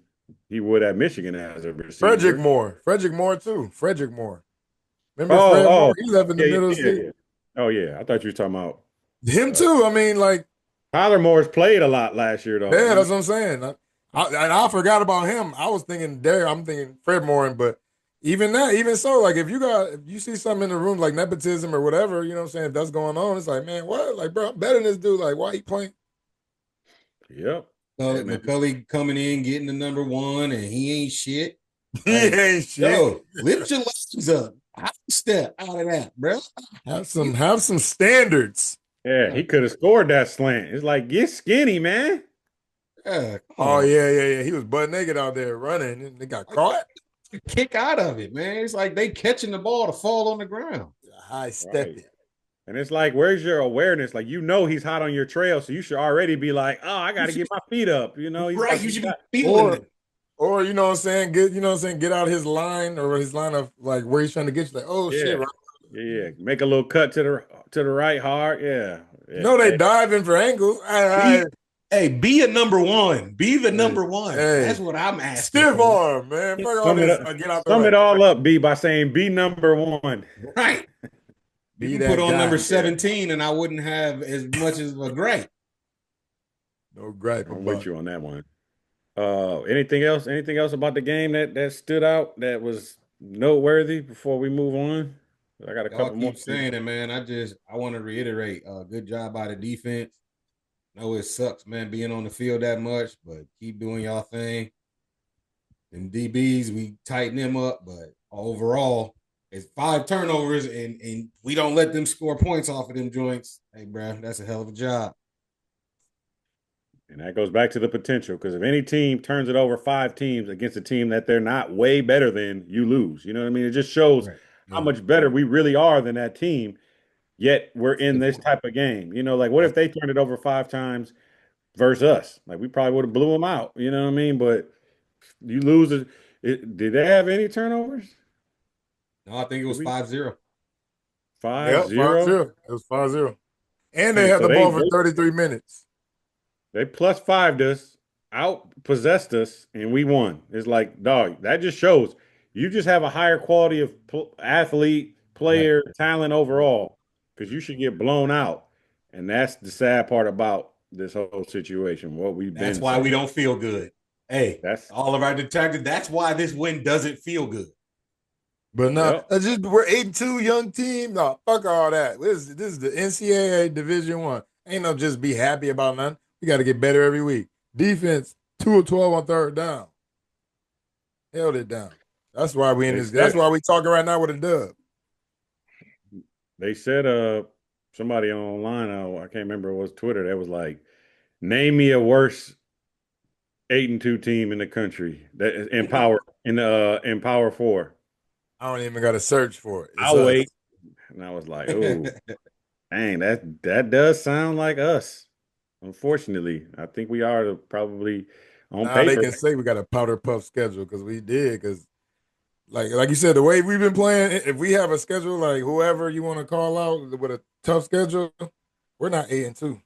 Speaker 1: he would at Michigan as a
Speaker 2: Frederick
Speaker 1: receiver.
Speaker 2: Moore, Frederick Moore too. Frederick Moore. Remember
Speaker 1: Oh,
Speaker 2: Fred
Speaker 1: oh,
Speaker 2: Moore? He left in the
Speaker 1: yeah, yeah,
Speaker 2: middle of the
Speaker 1: yeah,
Speaker 2: season.
Speaker 1: yeah. Oh, yeah. I thought you were talking about
Speaker 2: Him
Speaker 1: uh,
Speaker 2: too. I mean, like,
Speaker 1: Tyler Morris played a lot last year, though.
Speaker 2: yeah, that's what I'm saying. And I forgot about him. I was thinking there. I'm thinking Fred Moore, but even so, like if you see something in the room like nepotism or whatever, you know what I'm saying? If that's going on, it's like, man, what? Like, bro, I'm better than this dude. Like, why he playing?
Speaker 1: Yep. Yeah,
Speaker 3: McCully,
Speaker 1: man.
Speaker 3: McCully coming in, getting the number one, and he ain't shit.
Speaker 2: He
Speaker 3: Like,
Speaker 2: ain't shit.
Speaker 3: yo, lift your legs up. Hop a step out of that, bro.
Speaker 2: Have some standards.
Speaker 1: Yeah, he could have scored that slant. It's like, get skinny, man.
Speaker 3: Yeah, come
Speaker 2: Oh
Speaker 3: on.
Speaker 2: yeah. He was butt naked out there running, and they got caught.
Speaker 3: Kick out of it, man. It's like they catching the ball to fall on the ground.
Speaker 2: High step
Speaker 1: Right.
Speaker 2: it.
Speaker 1: And it's like, where's your awareness? Like, he's hot on your trail, so you should already be like, oh, I got to get my feet up. He's
Speaker 3: Right,
Speaker 1: like,
Speaker 3: you
Speaker 1: he's
Speaker 3: should be
Speaker 1: got,
Speaker 3: feeling it.
Speaker 2: Or you know what I'm saying, get out his line or his line of like where he's trying to get you. Like, oh
Speaker 1: yeah,
Speaker 2: shit, right?
Speaker 1: yeah. Make a little cut to the right hard. Yeah,
Speaker 2: You
Speaker 1: yeah.
Speaker 2: know they
Speaker 1: Hey,
Speaker 2: diving for ankles.
Speaker 3: Be, hey, be a number one. Be the number one.
Speaker 2: Hey,
Speaker 3: That's what I'm asking
Speaker 2: stiff
Speaker 3: for.
Speaker 2: arm, man. Fuck all
Speaker 1: sum it
Speaker 2: this.
Speaker 1: up.
Speaker 2: Get out the
Speaker 1: Sum
Speaker 2: way.
Speaker 1: it all up, B, by saying be number one.
Speaker 3: Right. You
Speaker 2: Be
Speaker 3: can put
Speaker 2: that
Speaker 3: on number
Speaker 2: guy.
Speaker 3: 17 and I wouldn't have as much as a gripe.
Speaker 2: No gripe
Speaker 1: I'm
Speaker 2: about
Speaker 1: with
Speaker 2: it.
Speaker 1: you on that one. Anything else? Anything else about the game that stood out that was noteworthy before we move on? I got a
Speaker 3: Y'all
Speaker 1: couple more
Speaker 3: keep
Speaker 1: things.
Speaker 3: saying it, man. I want to reiterate, good job by the defense. I know it sucks, man, being on the field that much, but keep doing y'all thing. Them DBs, we tighten them up, but overall, it's 5 turnovers and we don't let them score points off of them joints. Hey, bro, that's a hell of a job.
Speaker 1: And that goes back to the potential because if any team turns it over 5 teams against a team that they're not way better than, you lose. You know what I mean? It just shows
Speaker 3: Right.
Speaker 1: how
Speaker 3: Yeah.
Speaker 1: much better we really are than that team, yet we're in
Speaker 3: Still
Speaker 1: this
Speaker 3: football.
Speaker 1: type of game. Like what if they turned it over 5 times versus us? Like we probably would have blew them out. You know what I mean? But you lose it. Did they have any turnovers?
Speaker 3: No, I think it
Speaker 1: Did
Speaker 3: was
Speaker 1: we
Speaker 3: 5-0.
Speaker 1: five
Speaker 2: Yep, five
Speaker 1: zero?
Speaker 2: zero. It was 5-0. And they
Speaker 1: Man,
Speaker 2: had
Speaker 1: so
Speaker 2: the
Speaker 1: they
Speaker 2: ball for
Speaker 1: they
Speaker 2: 33 minutes.
Speaker 1: they plus fived us, out possessed us, and we won. It's like, dog, that just shows you just have a higher quality of athlete,
Speaker 3: Right.
Speaker 1: player, talent overall because you should get blown out. And that's the sad part about this whole situation, what we've
Speaker 3: That's
Speaker 1: been
Speaker 3: why we
Speaker 1: saying.
Speaker 3: don't feel good. Hey,
Speaker 1: That's,
Speaker 3: all of our detectives, that's why this win doesn't feel good.
Speaker 2: But no,
Speaker 1: yep.
Speaker 2: we're 8-2 young team. No, fuck all that. This is the NCAA Division One. Ain't no just be happy about nothing. We got to get better every week. Defense 2 of 12 on third down. Held it down. That's why we in
Speaker 1: They
Speaker 2: this. That's
Speaker 1: said,
Speaker 2: why we talking right now with a dub.
Speaker 1: they said, somebody online, I can't remember, it was Twitter, that was like, name me a worse 8-2 team in the country that is in Power Four.
Speaker 2: I don't even got to search for it. It's
Speaker 1: I'll
Speaker 2: us.
Speaker 1: wait. And I was like, oh, dang, that does sound like us. Unfortunately, I think we are probably on
Speaker 2: Now they
Speaker 1: paper.
Speaker 2: can say we got a powder puff schedule because we did. Because like you said, the way we've been playing, if we have a schedule like whoever you want to call out with a tough schedule, we're not 8-2.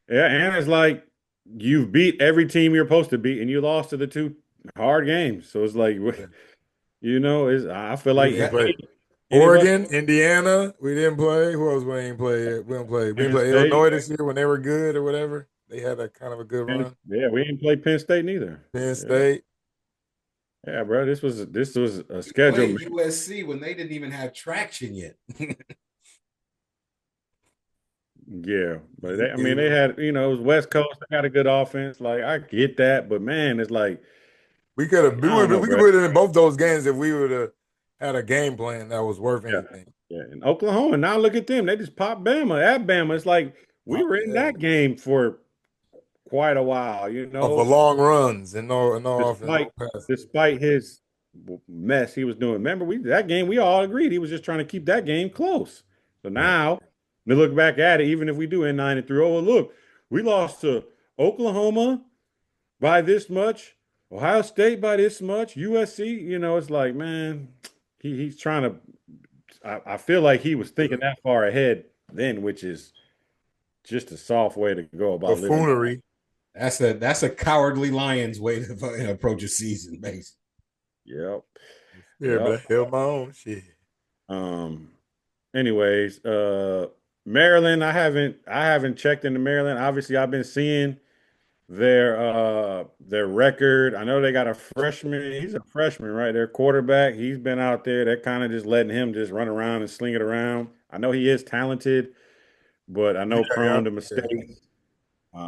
Speaker 1: Yeah, and it's like you've beat every team you're supposed to beat, and you lost to the two hard games. So it's like,
Speaker 2: Yeah.
Speaker 1: I feel
Speaker 2: We
Speaker 1: like
Speaker 2: didn't play
Speaker 1: anybody,
Speaker 2: Oregon, Indiana. We didn't play. Who else we ain't play? We didn't play. We didn't
Speaker 1: Penn
Speaker 2: play
Speaker 1: State,
Speaker 2: Illinois this year when they were good or whatever. They had a kind of a good run.
Speaker 1: yeah, we didn't play Penn State neither.
Speaker 2: Penn
Speaker 1: Yeah,
Speaker 2: State.
Speaker 1: yeah, bro. This was a
Speaker 3: We
Speaker 1: schedule.
Speaker 3: played USC when they didn't even have traction yet.
Speaker 1: Yeah, but
Speaker 2: It,
Speaker 1: I
Speaker 2: it
Speaker 1: mean, they
Speaker 2: was,
Speaker 1: had, it was West Coast. They got a good offense. Like I get that, but man, it's like
Speaker 2: we could have.
Speaker 1: I don't know,
Speaker 2: We could
Speaker 1: bro.
Speaker 2: put it in both those games if we would have had a game plan that was worth
Speaker 1: Yeah,
Speaker 2: anything.
Speaker 1: yeah. And Oklahoma, now look at them. They just popped Bama at Bama. It's like we were in
Speaker 2: Yeah,
Speaker 1: that game for quite a while,
Speaker 2: for long runs and no offense,
Speaker 1: despite
Speaker 2: no pass.
Speaker 1: despite his mess he was doing. Remember, that game we all agreed he was just trying to keep that game close. So
Speaker 2: Right.
Speaker 1: now we look back at it, even if we do end 9-3. Oh, well, look, we lost to Oklahoma by this much, Ohio State by this much, USC. It's like, man, he's trying to. I feel like he was thinking that far ahead then, which is just a soft way to go about living.
Speaker 2: Buffoonery.
Speaker 3: That's a cowardly Lions way to approach a season, basically.
Speaker 1: Yep.
Speaker 2: Yeah, but I
Speaker 1: Yep.
Speaker 2: held my own shit.
Speaker 1: Um. Anyways, Maryland. I haven't checked into Maryland. Obviously, I've been seeing their record. I know they got a freshman. He's a freshman, right? Their quarterback. He's been out there. They're kind of just letting him just run around and sling it around. I know he is talented, but I know
Speaker 2: Yeah,
Speaker 1: prone to
Speaker 2: yeah.
Speaker 1: mistakes.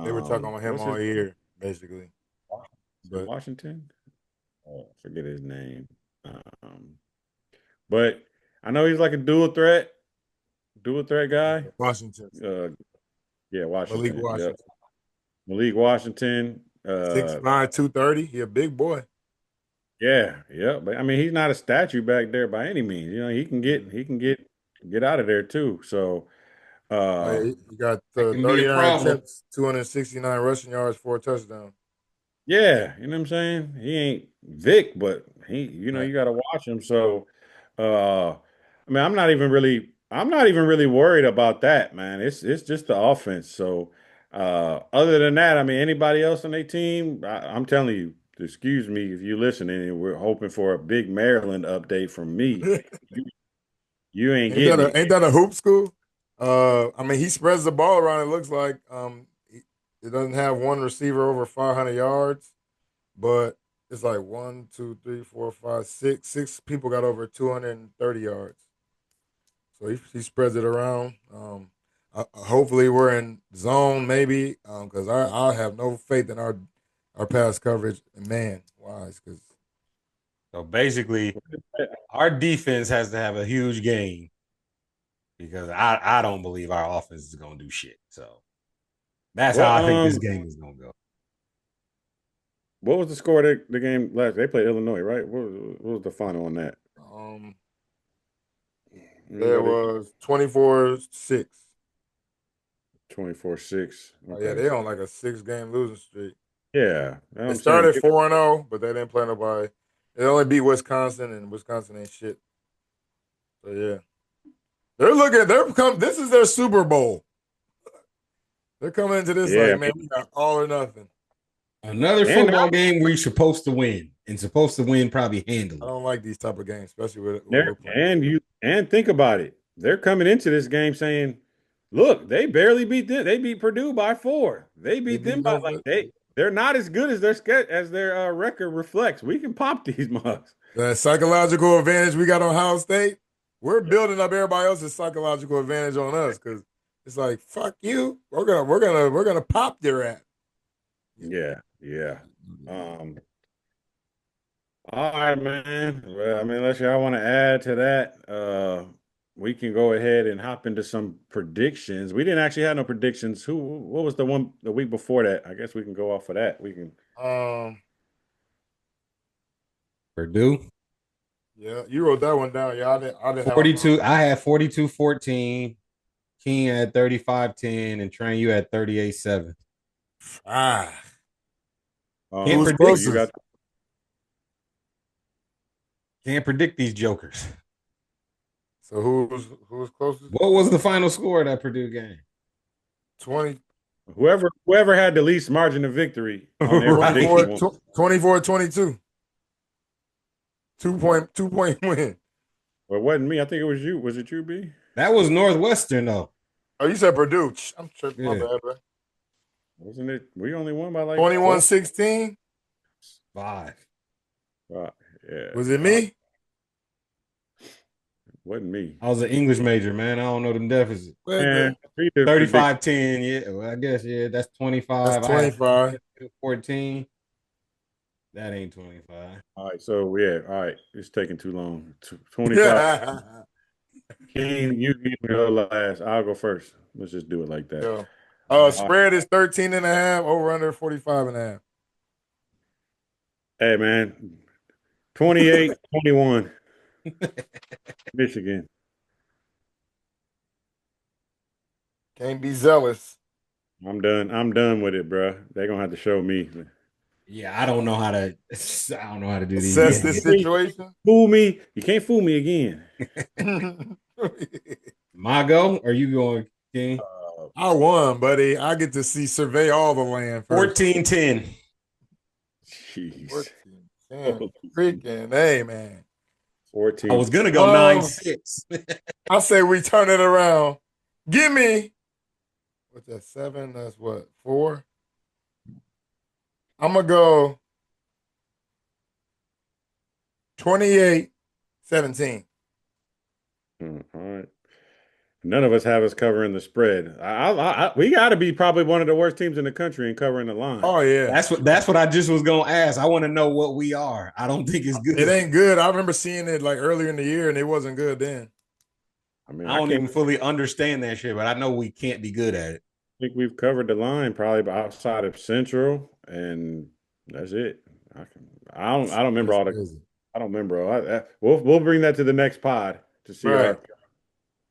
Speaker 2: They were talking about him
Speaker 1: What's his
Speaker 2: all year, basically.
Speaker 1: name?
Speaker 2: But
Speaker 1: Washington? Oh, I forget his name. Um, but I know he's like a dual threat guy.
Speaker 2: Washington,
Speaker 1: Uh, yeah,
Speaker 2: Malik
Speaker 1: Washington. Yep.
Speaker 2: Washington,
Speaker 1: Malik Washington.
Speaker 2: 6'5", 230. He a big boy.
Speaker 1: Yeah, yeah. But I mean, he's not a statue back there by any means. He can get out of there too. So
Speaker 2: Oh,
Speaker 1: uh
Speaker 2: yeah, he got
Speaker 3: That can be a
Speaker 2: 39
Speaker 3: problem.
Speaker 2: attempts, 269 rushing yards, 4 touchdowns.
Speaker 1: yeah, you know what I'm saying? He ain't Vic, but
Speaker 2: Right.
Speaker 1: you gotta watch him. So I mean, I'm not even really worried about that, man. It's just the offense. So other than that, I mean, anybody else on their team, I'm telling you, excuse me if you're listening, and we're hoping for a big Maryland update from me. You, you ain't
Speaker 2: Ain't that
Speaker 1: getting
Speaker 2: a
Speaker 1: it.
Speaker 2: ain't that a hoop school? I mean, he spreads the ball around. It looks like it doesn't have one receiver over 500 yards, but it's like one, two, three, four, five, six. Six people got over 230 yards. So he spreads it around. Hopefully we're in zone maybe because I have no faith in our pass coverage man wise because
Speaker 3: So basically, our defense has to have a huge game because I don't believe our offense is going to do shit. So that's how
Speaker 1: What
Speaker 3: I think this game is going to go.
Speaker 1: what was the score of the game last? They played Illinois, right? What was the final on that?
Speaker 2: um, there
Speaker 1: Anybody?
Speaker 2: was 24-6.
Speaker 1: 24-6.
Speaker 2: Oh yeah,
Speaker 1: Okay.
Speaker 2: they on like a 6 game losing streak.
Speaker 1: Yeah, that's what
Speaker 2: They
Speaker 1: I'm saying.
Speaker 2: started 4-0, but they didn't play nobody. They only beat Wisconsin, and Wisconsin ain't shit. So yeah, This is their Super Bowl. They're coming into this
Speaker 1: Yeah,
Speaker 2: like, man, we got all or nothing.
Speaker 3: Another
Speaker 1: and
Speaker 3: football game we're supposed to win and supposed to win probably
Speaker 2: I
Speaker 3: handily.
Speaker 2: don't like these type of games, especially with what
Speaker 1: they're
Speaker 2: we're playing.
Speaker 1: and think about it. They're coming into this game saying, "Look, they barely beat them. They beat Purdue by 4. They
Speaker 2: They
Speaker 1: beat
Speaker 2: beat
Speaker 1: them by like
Speaker 2: no
Speaker 1: they're not as good as their record reflects. We can pop these mugs."
Speaker 2: the psychological advantage we got on Ohio State. We're building up everybody else's psychological advantage on us because it's like fuck you. We're gonna pop their ass.
Speaker 1: Yeah, yeah. Um, all right, man. Well, I mean, unless y'all want to add to that, we can go ahead and hop into some predictions. We didn't actually have no predictions. What was the one the week before that? I guess we can go off of that. We can.
Speaker 2: Um,
Speaker 3: Purdue.
Speaker 2: yeah, you wrote that one down. Yeah, I didn't have
Speaker 3: 42. I had 42-14. King had 35-10, and Train, you had 38-7.
Speaker 2: ah.
Speaker 3: Can't
Speaker 2: Who's
Speaker 3: predict.
Speaker 1: You got
Speaker 2: closest?
Speaker 3: Can't predict these jokers.
Speaker 2: So who's closest?
Speaker 3: What was the final score of that Purdue game?
Speaker 2: 20,
Speaker 1: whoever had the least margin of victory on their
Speaker 3: Right.
Speaker 1: prediction
Speaker 2: 24, 24, 22. 2 point win.
Speaker 1: Well, it wasn't me. I think it was you. Was it you, B?
Speaker 3: That was Northwestern though.
Speaker 2: Oh, you said Purdue. I'm tripping. My
Speaker 3: Yeah,
Speaker 2: bad, bro.
Speaker 1: Wasn't it? We only won by like
Speaker 2: 21-16.
Speaker 3: 5.
Speaker 1: uh, yeah,
Speaker 2: Was it me?
Speaker 1: wasn't me.
Speaker 3: I was an English major, man. I don't know them deficits.
Speaker 2: What
Speaker 1: And
Speaker 2: the?
Speaker 1: we did predict.
Speaker 3: 35-10. Yeah, well, I guess, yeah, that's 25.
Speaker 2: That's
Speaker 3: I had
Speaker 2: 25.
Speaker 3: 14. That ain't 25.
Speaker 1: All right, so yeah, all right. It's taking too long. 25.
Speaker 2: Yeah.
Speaker 1: King, you go last. I'll go first. Let's just do it like that. All right.
Speaker 2: Spread is 13.5, over under 45.5.
Speaker 1: Hey, man. 28-21, Michigan.
Speaker 2: Can't be zealous.
Speaker 1: I'm done. I'm done with it, bro. They're gonna have to show me.
Speaker 3: Yeah, I don't know how to. I don't know how to do these
Speaker 2: Assess
Speaker 3: games.
Speaker 2: this situation.
Speaker 1: Fool me. You can't fool me again.
Speaker 3: My go? Or you going, King?
Speaker 2: I won, buddy. I get to survey all the land first.
Speaker 3: 14-10.
Speaker 1: Jeez.
Speaker 2: 14, 10. Freaking hey, man.
Speaker 1: 14.
Speaker 3: I was gonna go 9-6.
Speaker 2: I say we turn it around. Give me what's that? 7? That's what? 4? I'm gonna go 28-17.
Speaker 1: All right. None of us have us covering the spread. We got to be probably one of the worst teams in the country in covering the line.
Speaker 2: Oh yeah,
Speaker 3: That's what I just was gonna ask. I want to know what we are. I don't think it's good.
Speaker 2: it ain't good. I remember seeing it like earlier in the year, and it wasn't good then.
Speaker 1: I mean,
Speaker 3: I don't even fully understand that shit, but I know we can't be good at it.
Speaker 1: think we've covered the line probably outside of Central, and that's it. I don't remember all the.
Speaker 2: Crazy.
Speaker 1: I don't remember. We'll bring that to the next pod to see
Speaker 2: Right.
Speaker 1: our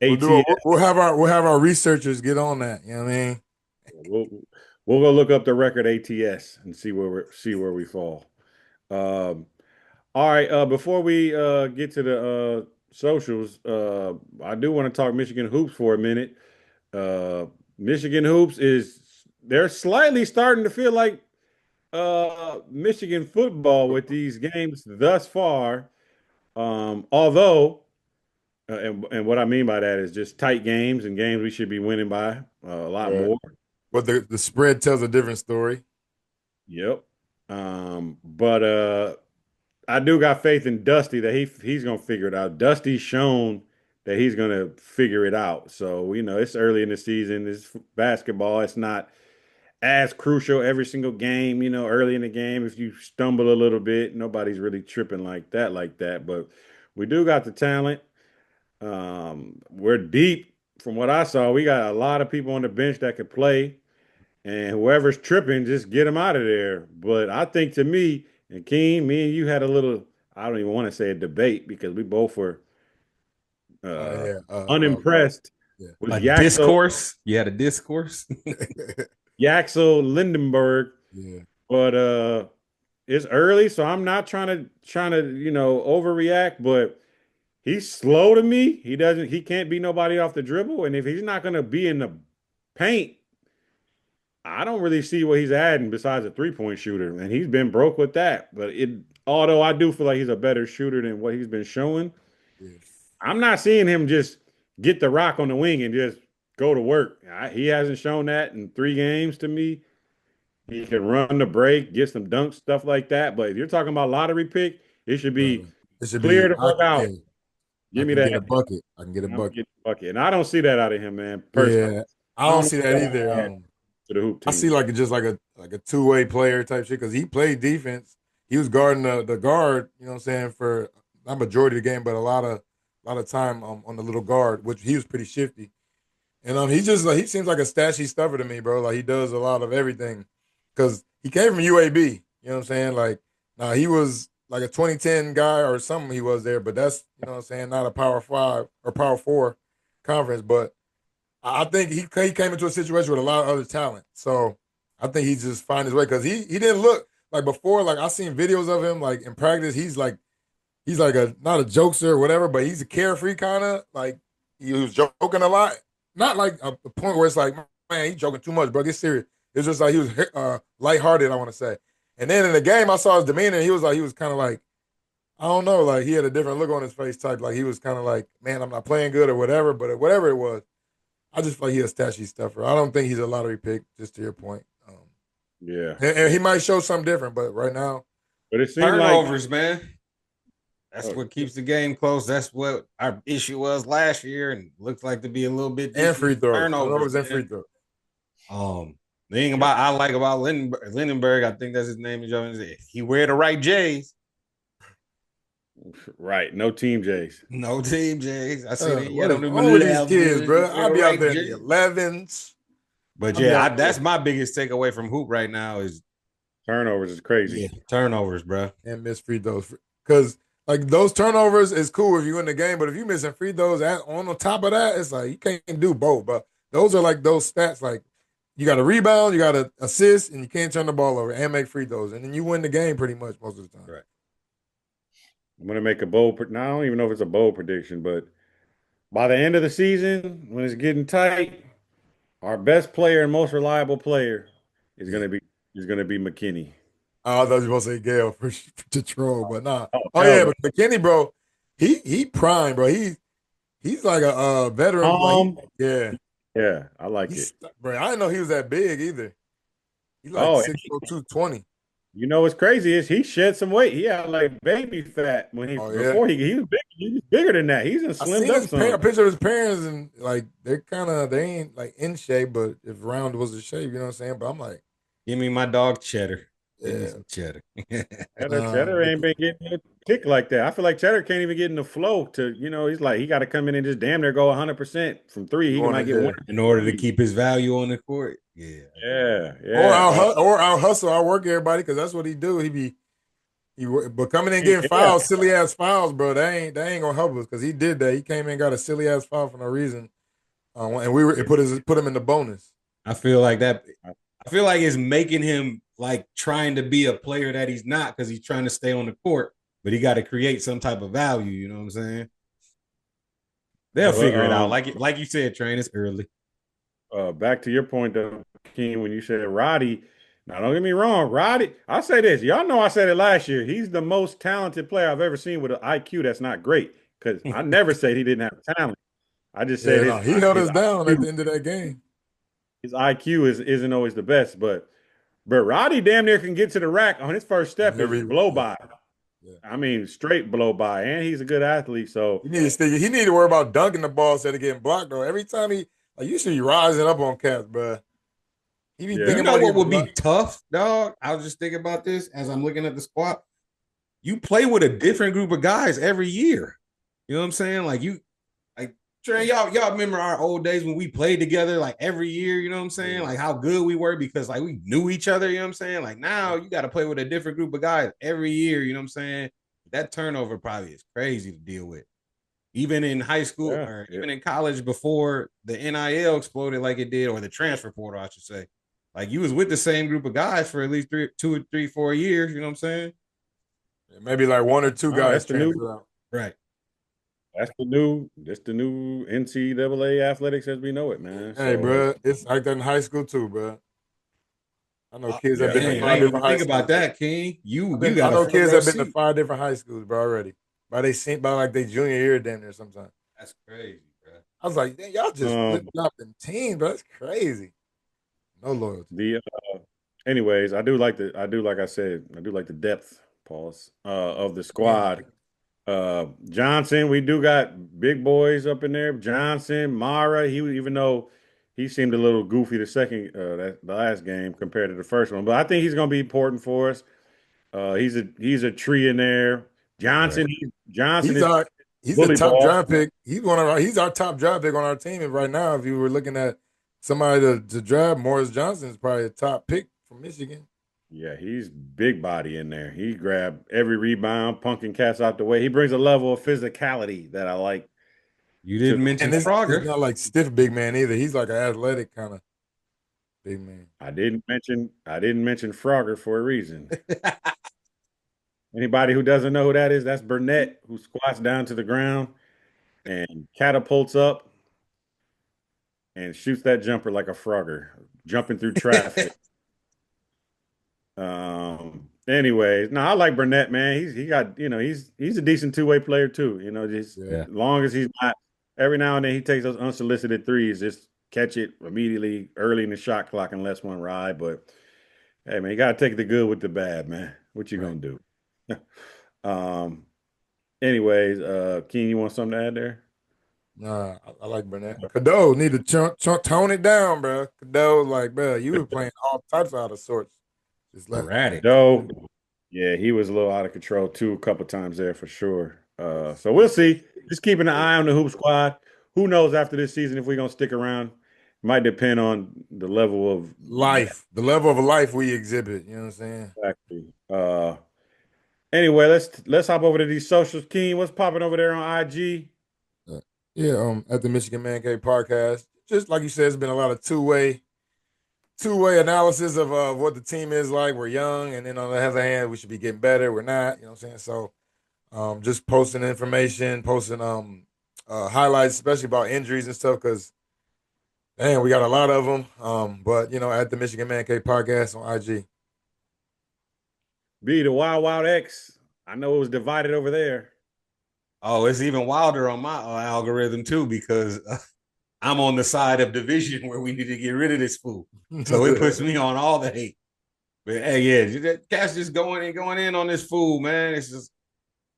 Speaker 2: We'll
Speaker 1: ATS.
Speaker 2: we'll have our researchers get on that. You know what I mean?
Speaker 1: We'll go look up the record ATS and see where we fall. All right. Before we get to the socials, I do want to talk Michigan hoops for a minute. Michigan hoops they're slightly starting to feel like Michigan football with these games thus far. Although, and what I mean by that is just tight games and games we should be winning by a lot
Speaker 2: Right.
Speaker 1: more.
Speaker 2: But the spread tells a different story.
Speaker 1: Yep. But I do got faith in Dusty that he's gonna figure it out. Dusty's shown that he's gonna figure it out. So, it's early in the season. It's basketball. It's not as crucial every single game, early in the game. If you stumble a little bit, nobody's really tripping like that. But we do got the talent. We're deep from what I saw. We got a lot of people on the bench that could play. And whoever's tripping, just get them out of there. But I think to me, and Keen, me and you had a little, I don't even want to say a debate because we both were
Speaker 2: Yeah.
Speaker 1: unimpressed
Speaker 2: yeah.
Speaker 1: with
Speaker 3: A
Speaker 1: Yaxel
Speaker 3: discourse? You had a discourse?
Speaker 1: Lindenberg.
Speaker 2: Yeah.
Speaker 1: But it's early, so I'm not trying to overreact, but he's slow to me. He can't beat nobody off the dribble. And if he's not gonna be in the paint, I don't really see what he's adding besides a 3-point shooter, and he's been broke with that. But although I do feel like he's a better shooter than what he's been showing,
Speaker 2: Yeah.
Speaker 1: I'm not seeing him just get the rock on the wing and just go to work. He hasn't shown that in 3 games to me. He can run the break, get some dunks, stuff like that. But if you're talking about lottery pick, it should be
Speaker 2: It should
Speaker 1: clear
Speaker 2: be.
Speaker 1: the fuck out.
Speaker 2: I
Speaker 1: Give me
Speaker 2: can
Speaker 1: that.
Speaker 2: get a bucket. I can get a
Speaker 1: I'm
Speaker 2: bucket.
Speaker 1: getting a bucket, and I don't see that out of him, man. Personally,
Speaker 2: Yeah. I don't see that
Speaker 1: know
Speaker 2: either.
Speaker 1: to the hoop
Speaker 2: I
Speaker 1: team.
Speaker 2: see just like a two-way player type shit because he played defense. He was guarding the guard, you know what I'm saying, for not majority of the game, but a lot of time on the little guard, which he was pretty shifty. And he just he seems like a stashy stuffer to me, bro. Like he does a lot of everything. Cause he came from UAB, you know what I'm saying? Like now he was like a 2010 guy or something he was there, but that's what I'm saying, not a power 5 or power 4 conference, but I think he came into a situation with a lot of other talent. So I think he just find his way because he didn't look like before. Like I seen videos of him like in practice. He's like a not a jokester or whatever, but he's a carefree kind of like he was joking a lot. Not like a point where it's like, man, he's joking too much, bro. Get serious. It's just like he was lighthearted, I want to say. And then in the game, I saw his demeanor. He was kind of like, I don't know, like he had a different look on his face type. Like he was kind of like, man, I'm not playing good or whatever. But whatever it was, I just feel like he's a stashy stuffer. I don't think he's a lottery pick. Just to your point,
Speaker 1: Yeah,
Speaker 2: and he might show something different. But right now,
Speaker 1: but it seemed like
Speaker 3: Turnovers, man. That's
Speaker 1: oh,
Speaker 3: what keeps the game close. That's what our issue was last year, and looks like to be a little bit
Speaker 2: and
Speaker 3: this year.
Speaker 2: free throws,
Speaker 3: Turnovers,
Speaker 2: turnovers and free
Speaker 3: man.
Speaker 2: throws.
Speaker 3: The thing about I like about Lindenberg, I think that's his name. Is he wear the right J's?
Speaker 1: right. No team J's.
Speaker 3: No team J's. I see that he
Speaker 2: What
Speaker 3: had
Speaker 2: is
Speaker 3: on them
Speaker 2: wrong with these kids,
Speaker 3: 11s. He
Speaker 2: bro?
Speaker 3: wear
Speaker 2: I'll
Speaker 3: the
Speaker 2: be out
Speaker 3: right
Speaker 2: there in the
Speaker 3: J's.
Speaker 2: 11s.
Speaker 3: But
Speaker 2: I'll be
Speaker 3: yeah,
Speaker 2: out there
Speaker 3: that's my biggest takeaway from hoop right now is
Speaker 1: Turnovers is crazy.
Speaker 3: turnovers, bro.
Speaker 2: and miss free throws because like those turnovers is cool if you win the game, but if you missing free throws on the top of that, it's like you can't do both. But those are like those stats like you got to rebound, you got to assist, and you can't turn the ball over and make free throws, and then you win the game pretty much most of the time.
Speaker 3: Right.
Speaker 1: I'm gonna make a bold. Now I don't even know if it's a bold prediction, but by the end of the season, when it's getting tight, our best player and most reliable player is
Speaker 2: Yeah.
Speaker 1: gonna be McKinney.
Speaker 2: I thought you were supposed to say Gale for to troll, but nah.
Speaker 1: Oh
Speaker 2: Oh
Speaker 1: hell
Speaker 2: yeah,
Speaker 1: no.
Speaker 2: but McKinney, bro, he prime, bro. He's like a veteran. Like yeah,
Speaker 1: Yeah, I like it.
Speaker 2: bro. I didn't know he was that big either. He's like
Speaker 1: Oh,
Speaker 2: 6'2", 220.
Speaker 1: you know what's crazy is he shed some weight. He had like baby fat when
Speaker 2: Oh yeah.
Speaker 1: he was big. He was bigger than that. He's
Speaker 2: I
Speaker 1: slimmed
Speaker 2: seen
Speaker 1: up
Speaker 2: his
Speaker 1: some.
Speaker 2: a picture of his parents, and like they ain't like in shape, but if round was the shape, you know what I'm saying? But I'm like,
Speaker 3: Give me my dog cheddar. Give me
Speaker 2: yeah,
Speaker 3: some cheddar.
Speaker 1: Cheddar ain't been getting no kick like that. I feel like Cheddar can't even get in the flow to, he's like, he got to come in and just damn near go 100% from three.
Speaker 2: you
Speaker 1: He
Speaker 2: want
Speaker 1: might
Speaker 2: it
Speaker 1: get one.
Speaker 2: there.
Speaker 3: In order to keep his value on the court. Yeah.
Speaker 1: Yeah,
Speaker 2: Or
Speaker 1: yeah.
Speaker 2: I'll hustle, I'll work everybody because that's what he do. But coming in getting
Speaker 1: Yeah.
Speaker 2: fouls, silly ass fouls, bro. They ain't gonna help us because he did that. He came in and got a silly ass foul for no reason, and it put him in the bonus.
Speaker 3: I feel like that. I feel like it's making him like trying to be a player that he's not because he's trying to stay on the court, but he got to create some type of value. You know what I'm saying? They'll
Speaker 1: But
Speaker 3: figure it out. Like you said, train, it's early.
Speaker 1: back to your point though, King, when you said Roddy. Now don't get me wrong, Roddy. I'll say this. Y'all know I said it last year. He's the most talented player I've ever seen with an IQ that's not great. Because I never said he didn't have talent. I just said
Speaker 2: Yeah, no, he held
Speaker 1: his
Speaker 2: us down at
Speaker 1: IQ
Speaker 2: the end of that game.
Speaker 1: his IQ isn't always the best, but Roddy damn near can get to the rack on his first step
Speaker 2: Whenever
Speaker 1: is
Speaker 2: he,
Speaker 1: blow
Speaker 2: yeah,
Speaker 1: by.
Speaker 2: yeah.
Speaker 1: I mean, straight blow by, and he's a good athlete. So
Speaker 2: He need to worry about dunking the ball instead of getting blocked though. Every time you should be rising up on cats, bro. He be
Speaker 3: You
Speaker 1: yeah,
Speaker 2: thinking
Speaker 3: know
Speaker 2: about
Speaker 3: what
Speaker 2: getting
Speaker 3: would be
Speaker 2: blocked.
Speaker 3: tough, dog? I was just thinking about this as I'm looking at the squad. You play with a different group of guys every year. You know what I'm saying? Like Trey, y'all remember our old days when we played together like every year, you know what I'm saying?
Speaker 2: Yeah.
Speaker 3: Like how good we were because like we knew each other, you know what I'm saying? Like now you got to play with a different group of guys every year, you know what I'm saying? That turnover probably is crazy to deal with. Even in high school
Speaker 1: yeah,
Speaker 3: or
Speaker 1: yeah.
Speaker 3: even in college before the NIL exploded like it did, or the transfer portal, I should say. Like you was with the same group of guys for at least 2 or 3, 4 years, you know what I'm saying?
Speaker 2: Maybe like one or two
Speaker 1: Oh,
Speaker 2: guys transfer out.
Speaker 3: Right.
Speaker 1: that's the new NCAA athletics as we know it, man.
Speaker 2: Hey,
Speaker 1: So
Speaker 2: bro, it's like that in high school too, bro. I know kids that
Speaker 1: yeah,
Speaker 2: been to
Speaker 3: Dang, I
Speaker 2: five
Speaker 3: ain't even
Speaker 2: different high
Speaker 3: think about
Speaker 2: schools.
Speaker 3: that, King. You
Speaker 2: I
Speaker 3: got a
Speaker 2: know
Speaker 3: front
Speaker 2: kids
Speaker 3: row
Speaker 2: that been to
Speaker 3: seat.
Speaker 2: 5 different high schools, bro. Already by like they junior year damn near sometimes.
Speaker 3: That's crazy, bro.
Speaker 2: I was like, "Damn, y'all just flip
Speaker 1: um,
Speaker 2: flopped in teams, bro. That's crazy. No loyalty.
Speaker 1: the anyways, I do like I said, I do like the depth, pause, of the
Speaker 2: Yeah.
Speaker 1: squad. Johnson, we do got big boys up in there. Johnson, Mara, even though he seemed a little goofy the last game compared to the first one, but I think he's going to be important for us. He's a tree in there.
Speaker 3: Right.
Speaker 1: Johnson
Speaker 2: He's
Speaker 1: is
Speaker 2: our he's the
Speaker 1: bully
Speaker 2: top
Speaker 1: ball.
Speaker 2: draft pick. He's our top draft pick on our team. And right now, if you were looking at somebody to draft, Morris Johnson is probably a top pick from Michigan.
Speaker 1: Yeah, he's big body in there. He grabbed every rebound, punking cats out the way. He brings a level of physicality that I like
Speaker 3: You
Speaker 1: to
Speaker 3: didn't
Speaker 1: the
Speaker 3: mention
Speaker 2: And it's
Speaker 3: Frogger.
Speaker 2: not like stiff big man either. He's like an athletic kind of big man.
Speaker 1: I didn't mention Frogger for a reason. Anybody who doesn't know who that is, that's Burnett, who squats down to the ground and catapults up and shoots that jumper like a Frogger, jumping through traffic. Anyways, no, I like Burnett, man. He got, he's a decent two-way player too. Just
Speaker 2: Yeah.
Speaker 1: as long as he's not every now and then he takes those unsolicited threes, just catch it immediately early in the shot clock and lets one ride. But hey, man, you gotta take the good with the bad, man. What you
Speaker 2: Right.
Speaker 1: gonna do? Um, anyways, Keen, you want something to add there?
Speaker 2: Nah, I like Burnett. Cadeau need to tone it down, bro. Cadeau, like, bro, you were playing all types out of sorts. Just let
Speaker 3: Erratic.
Speaker 1: Joe, yeah, he was a little out of control too, a couple times there for sure. So we'll see. Just keeping an eye on the Hoop Squad. Who knows after this season if we're gonna stick around? Might depend on the level of
Speaker 2: the level of life we exhibit. You know what I'm saying?
Speaker 1: exactly. Anyway, let's hop over to these socials. Keen, what's popping over there on IG?
Speaker 2: Uh, yeah, at the Michigan Man Cave podcast, just like you said, it's been a lot of two way analysis of what the team is like. We're young, and then on the other hand, we should be getting better. We're not. You know what I'm saying? So, just posting information, posting highlights, especially about injuries and stuff, because we got a lot of them. But at the Michigan Man Cave podcast on IG.
Speaker 1: B the Wild Wild X. I know it was divided over there.
Speaker 3: Oh, it's even wilder on my algorithm too because I'm on the side of division where we need to get rid of this fool. So it puts me on all the hate. But hey, yeah, cats just going in on this fool, man. It's just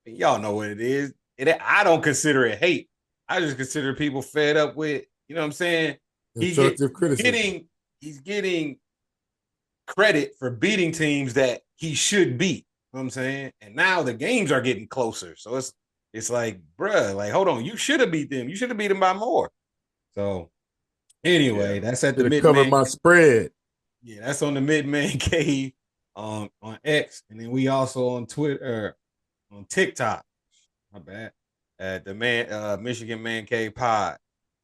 Speaker 3: y'all know what it is. I don't consider it hate. I just consider people fed up with, you know what I'm saying?
Speaker 2: Constructive criticism.
Speaker 3: He's getting credit for beating teams that he should beat. You know what I'm saying? And now the games are getting closer. So it's like, bruh, like, hold on, you should have beat them. You should have beat them by more. So anyway, that's at the mid
Speaker 2: covered
Speaker 3: man.
Speaker 2: my spread.
Speaker 3: Yeah, that's on the mid man cave on X, and then we also on Twitter, on TikTok. My bad. At the Michigan Man Cave Pod.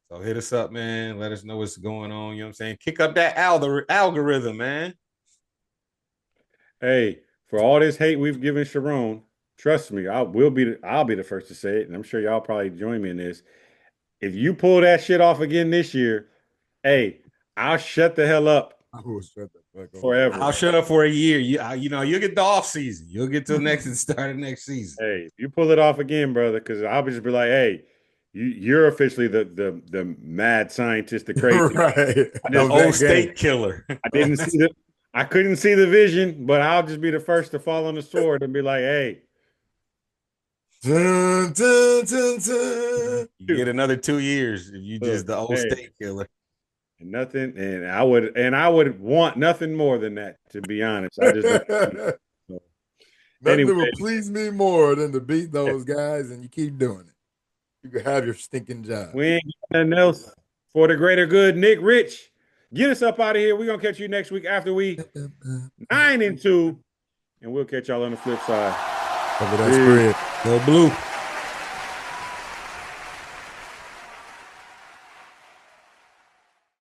Speaker 3: So hit us up, man. Let us know what's going on. You know what I'm saying? Kick up that algorithm, man.
Speaker 1: Hey, for all this hate we've given Sharon, trust me, I'll be the first to say it, and I'm sure y'all probably join me in this. If you pull that shit off again this year, hey, I'll shut the hell up
Speaker 2: I will shut the fuck up.
Speaker 1: forever.
Speaker 3: I'll shut up for a year. You'll get the off season. You'll get till next and start of next season.
Speaker 1: Hey, if you pull it off again, brother, because I'll just be like, hey, you're officially the mad scientist, the crazy.
Speaker 2: Right.
Speaker 3: The old state killer.
Speaker 1: I couldn't see the vision, but I'll just be the first to fall on the sword and be like, hey.
Speaker 2: Dun, dun, dun, dun.
Speaker 3: You get another 2 years if you just the old state killer.
Speaker 1: Nothing, and I would want nothing more than that, to be honest. I just don't. So,
Speaker 2: Nothing will please me more than to beat those guys, and you keep doing it. You can have your stinking job.
Speaker 1: We ain't got nothing else for the greater good. Nick Rich, get us up out of here. We're gonna catch you next week after we 9-2, and we'll catch y'all on the flip side.
Speaker 2: Cover that spread.
Speaker 3: Go blue.